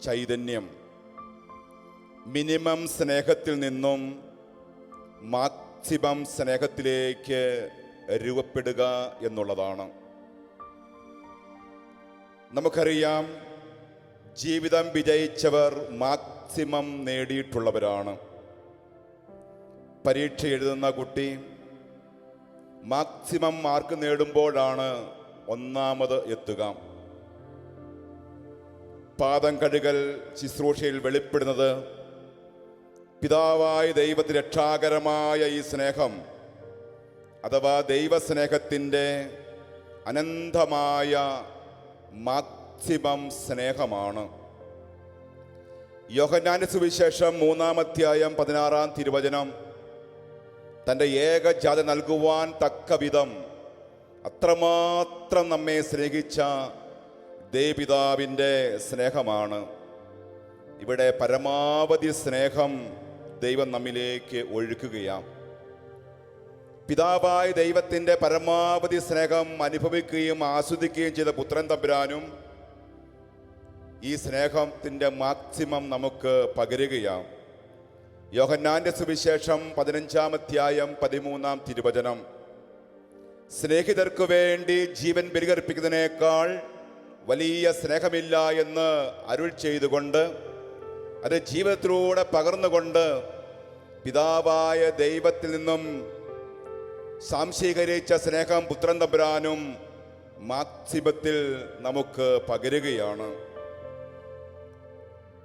ചൈതന്യം മിനിമം സ്നേഹത്തിൽ നിന്നും മാക്സിമം സ്നേഹത്തിലേക്ക് രൂപപ്പെടുക എന്നുള്ളതാണ്. നമുക്കറിയാം, ജീവിതം വിജയിച്ചവർ മാക്സിമം നേടിയിട്ടുള്ളവരാണ്. പരീക്ഷ എഴുതുന്ന കുട്ടി മാക്സിമം മാർക്ക് നേടുമ്പോഴാണ് ഒന്നാമത് എത്തുക. പാദം കഴുകൽ ശുശ്രൂഷയിൽ വെളിപ്പെടുന്നത് പിതാവായ ദൈവത്തിന് രക്ഷാകരമായ ഈ സ്നേഹം അഥവാ ദൈവസ്നേഹത്തിൻ്റെ അനന്തമായ മാക്സിമം സ്നേഹമാണ്. യോഹന്നാന്റെ സുവിശേഷം 3-ാം അധ്യായം 16-ാം തിരുവചനം തൻ്റെ ഏകജാത നൽകുവാൻ തക്ക വിധം അത്രമാത്രം നമ്മെ സ്നേഹിച്ച ദൈവപിതാവിൻ്റെ സ്നേഹമാണ്. ഇവിടെ പരമാവധി സ്നേഹം ദൈവം നമ്മിലേക്ക് ഒഴുക്കുകയാണ്. പിതാവായ ദൈവത്തിൻ്റെ പരമാവധി സ്നേഹം അനുഭവിക്കുകയും ആസ്വദിക്കുകയും ചെയ്ത പുത്രൻ തമ്പുരാനും ഈ സ്നേഹത്തിൻ്റെ മാക്സിമം നമുക്ക് പകരുകയാണ്. യോഹന്നാന്റെ സുവിശേഷം 15-ാം അധ്യായം 13-ാം തിരുവചനം, സ്നേഹിതർക്കു വേണ്ടി ജീവൻ ബലികർപ്പിക്കുന്നതിനേക്കാൾ വലിയ സ്നേഹമില്ല എന്ന് അരുൾ ചെയ്തുകൊണ്ട് അത് ജീവിതത്തിലൂടെ പകർന്നുകൊണ്ട് പിതാവായ ദൈവത്തിൽ നിന്നും സാംശീകരിച്ച സ്നേഹം പുത്രൻ തമ്പുരാനും മാക്സിമത്തിൽ നമുക്ക് പകരുകയാണ്.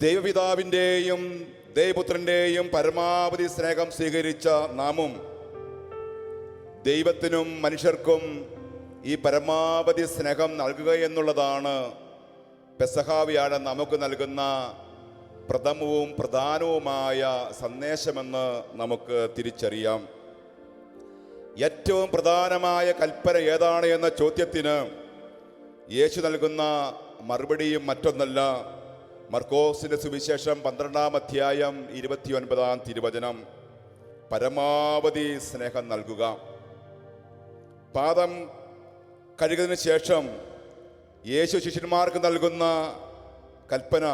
ദൈവപിതാവിൻ്റെയും ദൈവപുത്രൻ്റെയും പരമാവധി സ്നേഹം സ്വീകരിച്ച നാമും ദൈവത്തിനും മനുഷ്യർക്കും ഈ പരമാവധി സ്നേഹം നൽകുക എന്നുള്ളതാണ് പെസഹ വ്യാഴം നമുക്ക് നൽകുന്ന പ്രഥമവും പ്രധാനവുമായ സന്ദേശമെന്ന് നമുക്ക് തിരിച്ചറിയാം. ഏറ്റവും പ്രധാനമായ കൽപ്പന ഏതാണ് എന്ന ചോദ്യത്തിന് യേശു നൽകുന്ന മറുപടിയും മറ്റൊന്നല്ല. മർക്കോസിന്റെ സുവിശേഷം 12-ാം അധ്യായം 29-ാം തിരുവചനം, പരമാവധി സ്നേഹം നൽകുക. പാദം കഴുകിയതിനു ശേഷം യേശു ശിഷ്യന്മാർക്ക് നൽകുന്ന കൽപ്പന,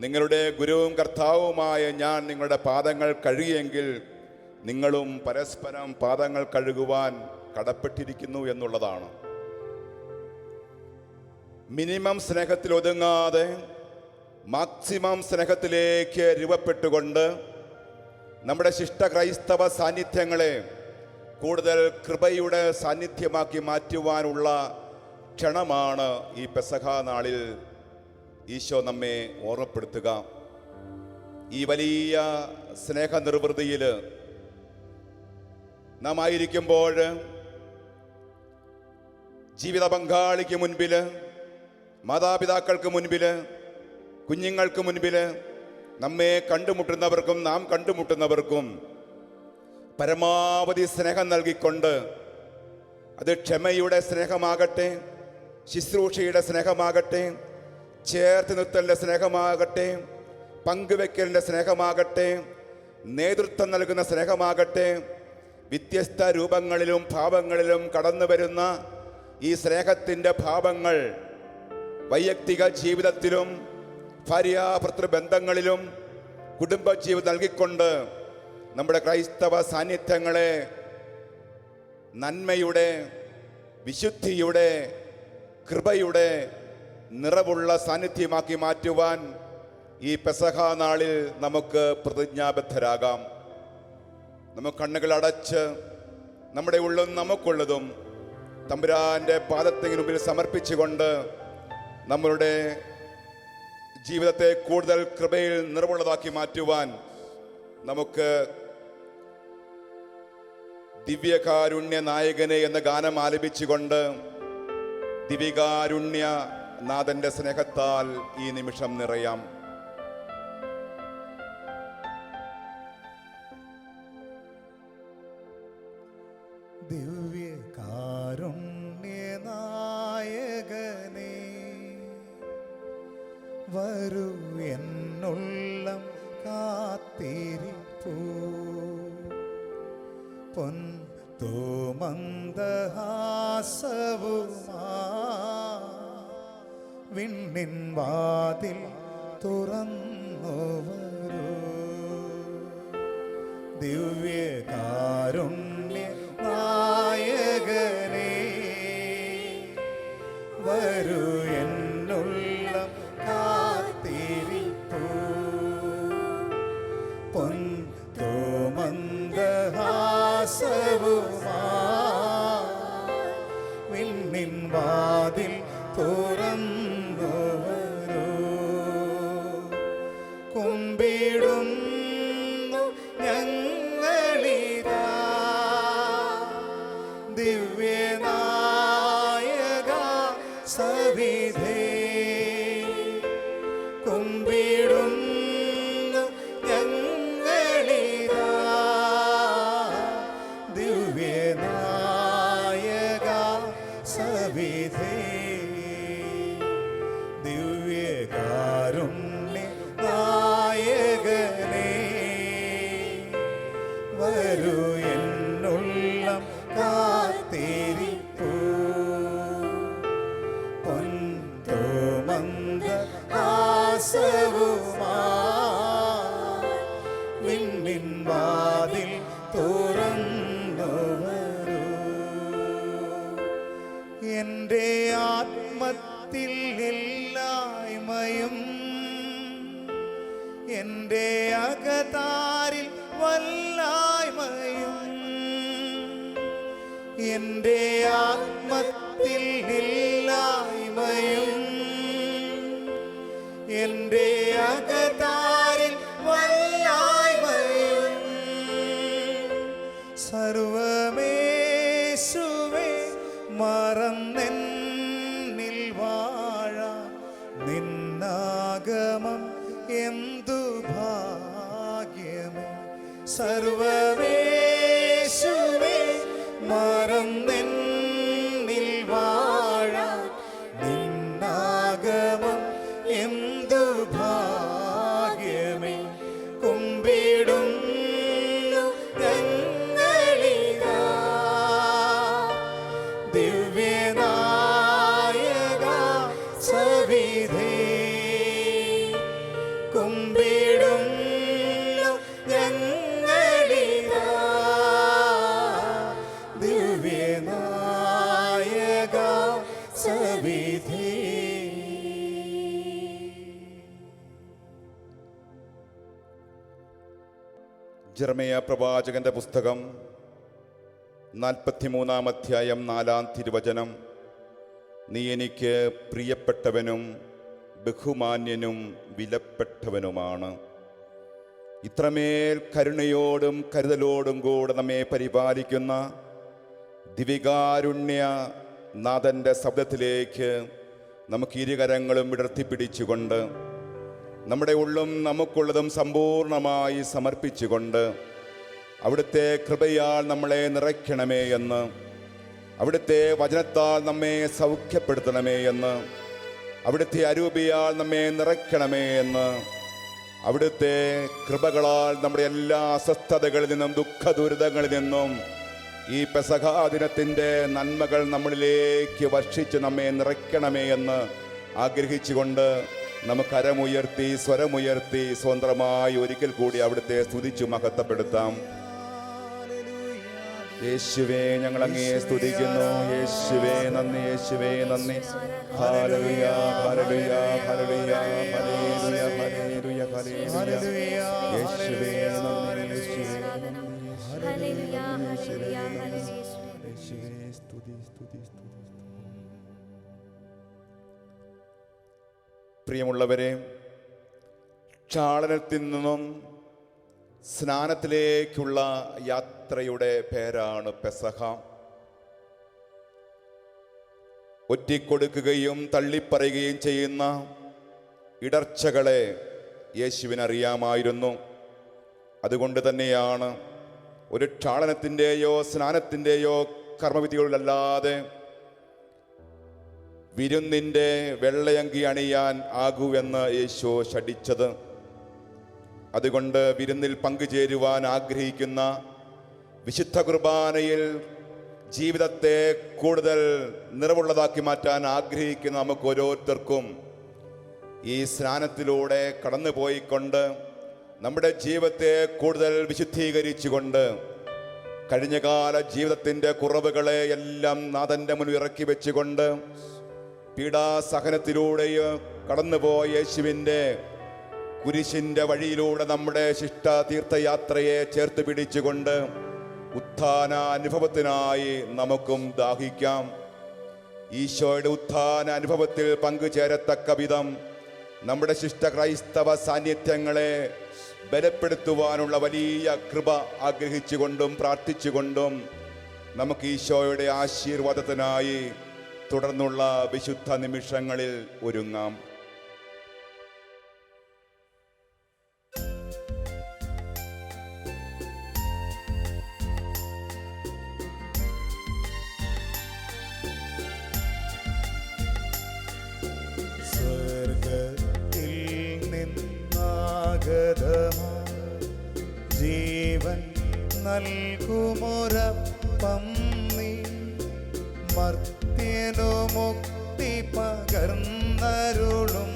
നിങ്ങളുടെ ഗുരുവും കർത്താവുമായ ഞാൻ നിങ്ങളുടെ പാദങ്ങൾ കഴുകിയെങ്കിൽ നിങ്ങളും പരസ്പരം പാദങ്ങൾ കഴുകുവാൻ കടപ്പെട്ടിരിക്കുന്നു എന്നുള്ളതാണ്. മിനിമം സ്നേഹത്തിൽ ഒതുങ്ങാതെ മാക്സിമം സ്നേഹത്തിലേക്ക് രൂപപ്പെട്ടുകൊണ്ട് നമ്മുടെ ശിഷ്ട ക്രൈസ്തവ സാന്നിധ്യങ്ങളെ കൂടുതൽ കൃപയുടെ സാന്നിധ്യമാക്കി മാറ്റുവാനുള്ള ക്ഷണമാണ് ഈ പെസഹ നാളിൽ ഈശോ നമ്മെ ഓർമ്മപ്പെടുത്തുക. ഈ വലിയ സ്നേഹനിർവൃതിയിൽ നാം ആയിരിക്കുമ്പോൾ ജീവിത പങ്കാളിക്ക് മുൻപിൽ, മാതാപിതാക്കൾക്ക് മുൻപിൽ, കുഞ്ഞുങ്ങൾക്ക് മുൻപിൽ, നമ്മെ കണ്ടുമുട്ടുന്നവർക്കും നാം കണ്ടുമുട്ടുന്നവർക്കും പരമാവധി സ്നേഹം നൽകിക്കൊണ്ട്, അത് ക്ഷമയുടെ സ്നേഹമാകട്ടെ, ശുശ്രൂഷയുടെ സ്നേഹമാകട്ടെ, ചേർത്ത് നിർത്തലിൻ്റെ സ്നേഹമാകട്ടെ, പങ്കുവെക്കലിൻ്റെ സ്നേഹമാകട്ടെ, നേതൃത്വം നൽകുന്ന സ്നേഹമാകട്ടെ, വ്യത്യസ്ത രൂപങ്ങളിലും ഭാവങ്ങളിലും കടന്നു വരുന്ന ഈ സ്നേഹത്തിൻ്റെ ഭാവങ്ങൾ വൈയക്തിക ജീവിതത്തിലും ഭാര്യാഭർത്തൃബന്ധങ്ങളിലും കുടുംബജീവിതം നൽകിക്കൊണ്ട് നമ്മുടെ ക്രൈസ്തവ സാന്നിധ്യങ്ങളെ നന്മയുടെ, വിശുദ്ധിയുടെ, കൃപയുടെ നിറവുള്ള സാന്നിധ്യമാക്കി മാറ്റുവാൻ ഈ പെസഹ നാളിൽ നമുക്ക് പ്രതിജ്ഞാബദ്ധരാകാം. നമുക്ക് കണ്ണുകൾ അടച്ച് നമ്മുടെ ഉള്ളും നമുക്കുള്ളതും തമ്പുരാൻ്റെ പാദത്തിന് മുമ്പിൽ സമർപ്പിച്ചുകൊണ്ട് നമ്മളുടെ ജീവിതത്തെ കൂടുതൽ കൃപയിൽ നിറവുള്ളതാക്കി മാറ്റുവാൻ നമുക്ക് ദിവ്യകാരുണ്യ നായകനെ എന്ന ഗാനം ആലപിച്ചുകൊണ്ട് ദിവ്യകാരുണ്യ നാഥന്റെ സ്നേഹത്താൽ ഈ നിമിഷം നിറയാം. ദിവ്യകാരുണ്യനായകനേ, വരൂ എന്നുള്ളം കാത്തിരിപ്പൂ, പൊൻ തോമന്ദഹാസവുമാ വിണ്ണിൻ വാതിൽ തുറന്നു വരൂ. ദിവ്യകാരുണ്യ നായകനേ, വരൂ എന്നുള്ളം കാത്തിരിപ്പൂ, പൊൻ തോമന്ദഹാസവുമാ വിണ്ണിൻ വാതിൽ തുറന്നു വരൂ. കുമ്പിടുന്നു ഞങ്ങളിതാ ദിവ്യനായക സവിധേ, കുമ്പിടുന്നു ഞങ്ങളിതാ ദിവ്യനായക സവിധേ ദിവ്യകാരുണ്യ നായകനേ വരൂ എന്നുള്ളം കാത്തിരിപ്പൂ പൊന്തോമന്ത ആസവുമായി വിണ്ണിൻ വാതിൽ തുറന്നു വരൂ എൻ്റെ ആത്മത്തിൽ ഇല്ലായ്മയും എൻ്റെ അകതാരിൽ വല്ലായ്മയും എൻ്റെ ആത്മത്തിൽ ഇല്ലായ്മയും എൻ്റെ അകതാരിൽ വല്ലായ്മയും സർവമേശുവേ മറന്നെന്നിൽ വാഴാൻ നിന്നാഗമം എന്തു ഭാഗ്യമേ സർവമേശുവേ മറന്നെന്നിൽ വാഴാൻ നിന്നാഗമം എന്തു ഭാഗ്യമേ കുമ്പിടുന്നു ഞങ്ങളിതാ ദിവ്യനായക സവിധേ കുമ്പിടുന്നു ഞങ്ങളിതാ ദിവ്യനായക സവിധേ. ജെറമ്യാ പ്രവാചകന്റെ പുസ്തകം 43-ാം അധ്യായം 4-ാം തിരുവചനം. നീ എനിക്ക് പ്രിയപ്പെട്ടവനും ബഹുമാന്യനും വിലപ്പെട്ടവനുമാണ്. ഇത്രമേൽ കരുണയോടും കരുതലോടും കൂടെ നമ്മെ പരിപാലിക്കുന്ന ദിവികാരുണ്യ നാഥൻ്റെ ശബ്ദത്തിലേക്ക് നമുക്ക് ഇരുകരങ്ങളും വിടർത്തിപ്പിടിച്ചുകൊണ്ട് നമ്മുടെ ഉള്ളും നമുക്കുള്ളതും സമ്പൂർണമായി സമർപ്പിച്ചുകൊണ്ട് അവിടുത്തെ കൃപയാൽ നമ്മളെ നിറയ്ക്കണമേ എന്ന്, അവിടുത്തെ വചനത്താൽ നമ്മെ സൗഖ്യപ്പെടുത്തണമേ എന്ന്, അവിടുത്തെ അരൂപിയാൽ നമ്മെ നിറയ്ക്കണമേ എന്ന്, അവിടുത്തെ കൃപകളാൽ നമ്മുടെ എല്ലാ അസ്വസ്ഥതകളിൽ നിന്നും ദുഃഖ ദുരിതങ്ങളിൽ നിന്നും ഈ പെസഹാ ദിനത്തിൻ്റെ നന്മകൾ നമ്മളിലേക്ക് വർഷിച്ച് നമ്മെ നിറയ്ക്കണമേ എന്ന് ആഗ്രഹിച്ചുകൊണ്ട് നമുക്ക് കരമുയർത്തി സ്വരമുയർത്തി സ്വതന്ത്രമായി ഒരിക്കൽ കൂടി അവിടുത്തെ സ്തുതിച്ചു മഹത്വപ്പെടുത്താം. യേശുവേ ഞങ്ങൾ അങ്ങയെ സ്തുതിക്കുന്നു. യേശുവേ നന്ദി, യേശുവേ നന്ദി. Hallelujah hallelujah hallelujah hallelujah hallelujah hallelujah. യേശുവേ നന്ദി, യേശുവേ ഹല്ലേലൂയ ഹല്ലേലൂയ ഹല്ലേലൂയ. യേശുവേ സ്തുതി സ്തുതി സ്തുതി. പ്രിയമുള്ളവരെ, ക്ഷാളനത്തിൽ നിന്നും സ്നാനത്തിലേക്കുള്ള യാത്രയുടെ പേരാണ് പെസഹ. ഒറ്റിക്കൊടുക്കുകയും തള്ളിപ്പറയുകയും ചെയ്യുന്ന ഇടർച്ചകളെ യേശുവിനറിയാമായിരുന്നു. അതുകൊണ്ട് തന്നെയാണ് ഒരു ക്ഷാളനത്തിൻ്റെയോ സ്നാനത്തിൻ്റെയോ കർമ്മവിധികളിലല്ലാതെ വിരുന്നിൻ്റെ വെള്ളയങ്കി അണിയാൻ ആകൂവെന്ന് യേശു ശഠിച്ചത്. അതുകൊണ്ട് വിരുന്നിൽ പങ്കുചേരുവാൻ ആഗ്രഹിക്കുന്ന, വിശുദ്ധ കുർബാനയിൽ ജീവിതത്തെ കൂടുതൽ നിറവുള്ളതാക്കി മാറ്റാൻ ആഗ്രഹിക്കുന്ന നമുക്ക് ഓരോരുത്തർക്കും ഈ സ്നാനത്തിലൂടെ കടന്നുപോയിക്കൊണ്ട് നമ്മുടെ ജീവിതത്തെ കൂടുതൽ വിശുദ്ധീകരിച്ചുകൊണ്ട് കഴിഞ്ഞകാല ജീവിതത്തിൻ്റെ കുറവുകളെ എല്ലാം നാഥൻ്റെ മുന്നിൽ ഇറക്കി വെച്ചുകൊണ്ട് പീഡാസഹനത്തിലൂടെ കടന്നുപോയ യേശുവിൻ്റെ കുരിശിൻ്റെ വഴിയിലൂടെ നമ്മുടെ ശിഷ്ട തീർത്ഥയാത്രയെ ചേർത്ത് പിടിച്ചുകൊണ്ട് ഉത്ഥാന അനുഭവത്തിനായി നമുക്കും ദാഹിക്കാം. ഈശോയുടെ ഉത്ഥാന അനുഭവത്തിൽ പങ്കുചേരത്തക്ക വിധം നമ്മുടെ ശിഷ്ട ക്രൈസ്തവ സാന്നിധ്യങ്ങളെ ബലപ്പെടുത്തുവാനുള്ള വലിയ കൃപ ആഗ്രഹിച്ചുകൊണ്ടും പ്രാർത്ഥിച്ചുകൊണ്ടും നമുക്ക് ഈശോയുടെ ആശീർവാദത്തിനായി തുടർന്നുള്ള വിശുദ്ധ നിമിഷങ്ങളിൽ ഒരുങ്ങാം. ജീവൻ നൽകുമൊരപ്പം നീ, മർത്യനു മുക്തി പകർന്നരുളും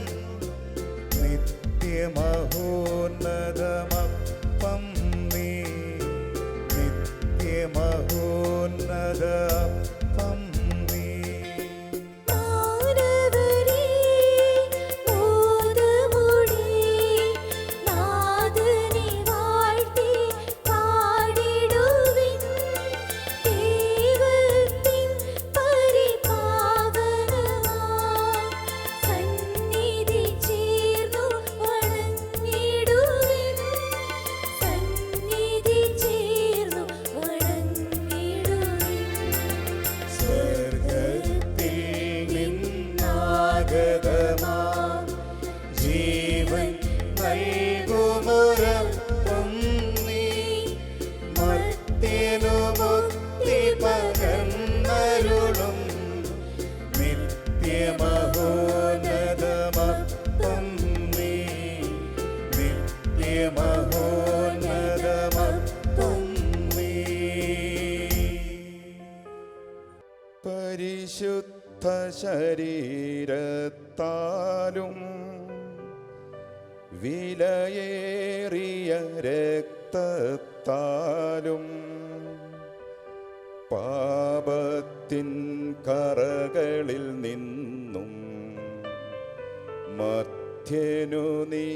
നിത്യമഹോന്നതമപ്പം നീ, നിത്യമഹോന്നതപ്പം നീ. മാനവരേ മോദമോടെ നാഥനെ വാഴ്ത്തി പാടിടുവിൻ. ദൈവത്തിൻ പരിപാവനമാം സന്നിധി ചേർന്നു വണങ്ങിടുവിൻ. സന്നിധി ചേർന്നു വണങ്ങിടുവിൻ. സ്വർഗ്ഗത്തിൽ നിന്നാഗതമാം ജീവൻ നൽകുമൊരപ്പം നീ, മർത്യനു മുക്തി പകർന്നരുളും നിത്യമഹോന്നതമപ്പം നീ, നിത്യമഹോന്നതമപ്പം നീ. പരിശുദ്ധ ശരീരത്താലും വിലയേറിയ രക്തത്താലും പാപത്തിൻ കറകളിൽ നിന്നും മധ്യനു നീ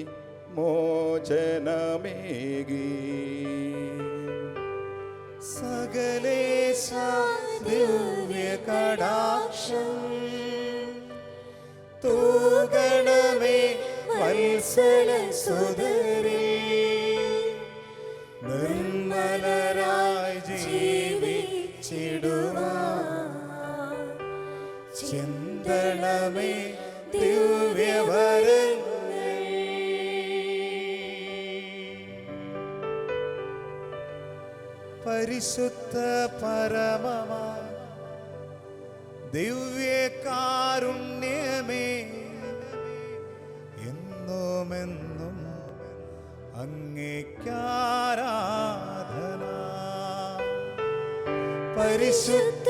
മോചനമേകി. സകലേശ ദിവ്യകടാക്ഷം തൂഗണമേ വത്സല സുതരേ, നിർമ്മലരായി ജീവിച്ചിടുവാൻ ചിന്തണമേ ദിവ്യവരങ്ങൾ. പരിശുദ്ധ പരമമാ ദിവ്യകാരുണ്യമേ, എന്നുമെന്നും അങ്ങേക്കാരാധന. പരിശുദ്ധ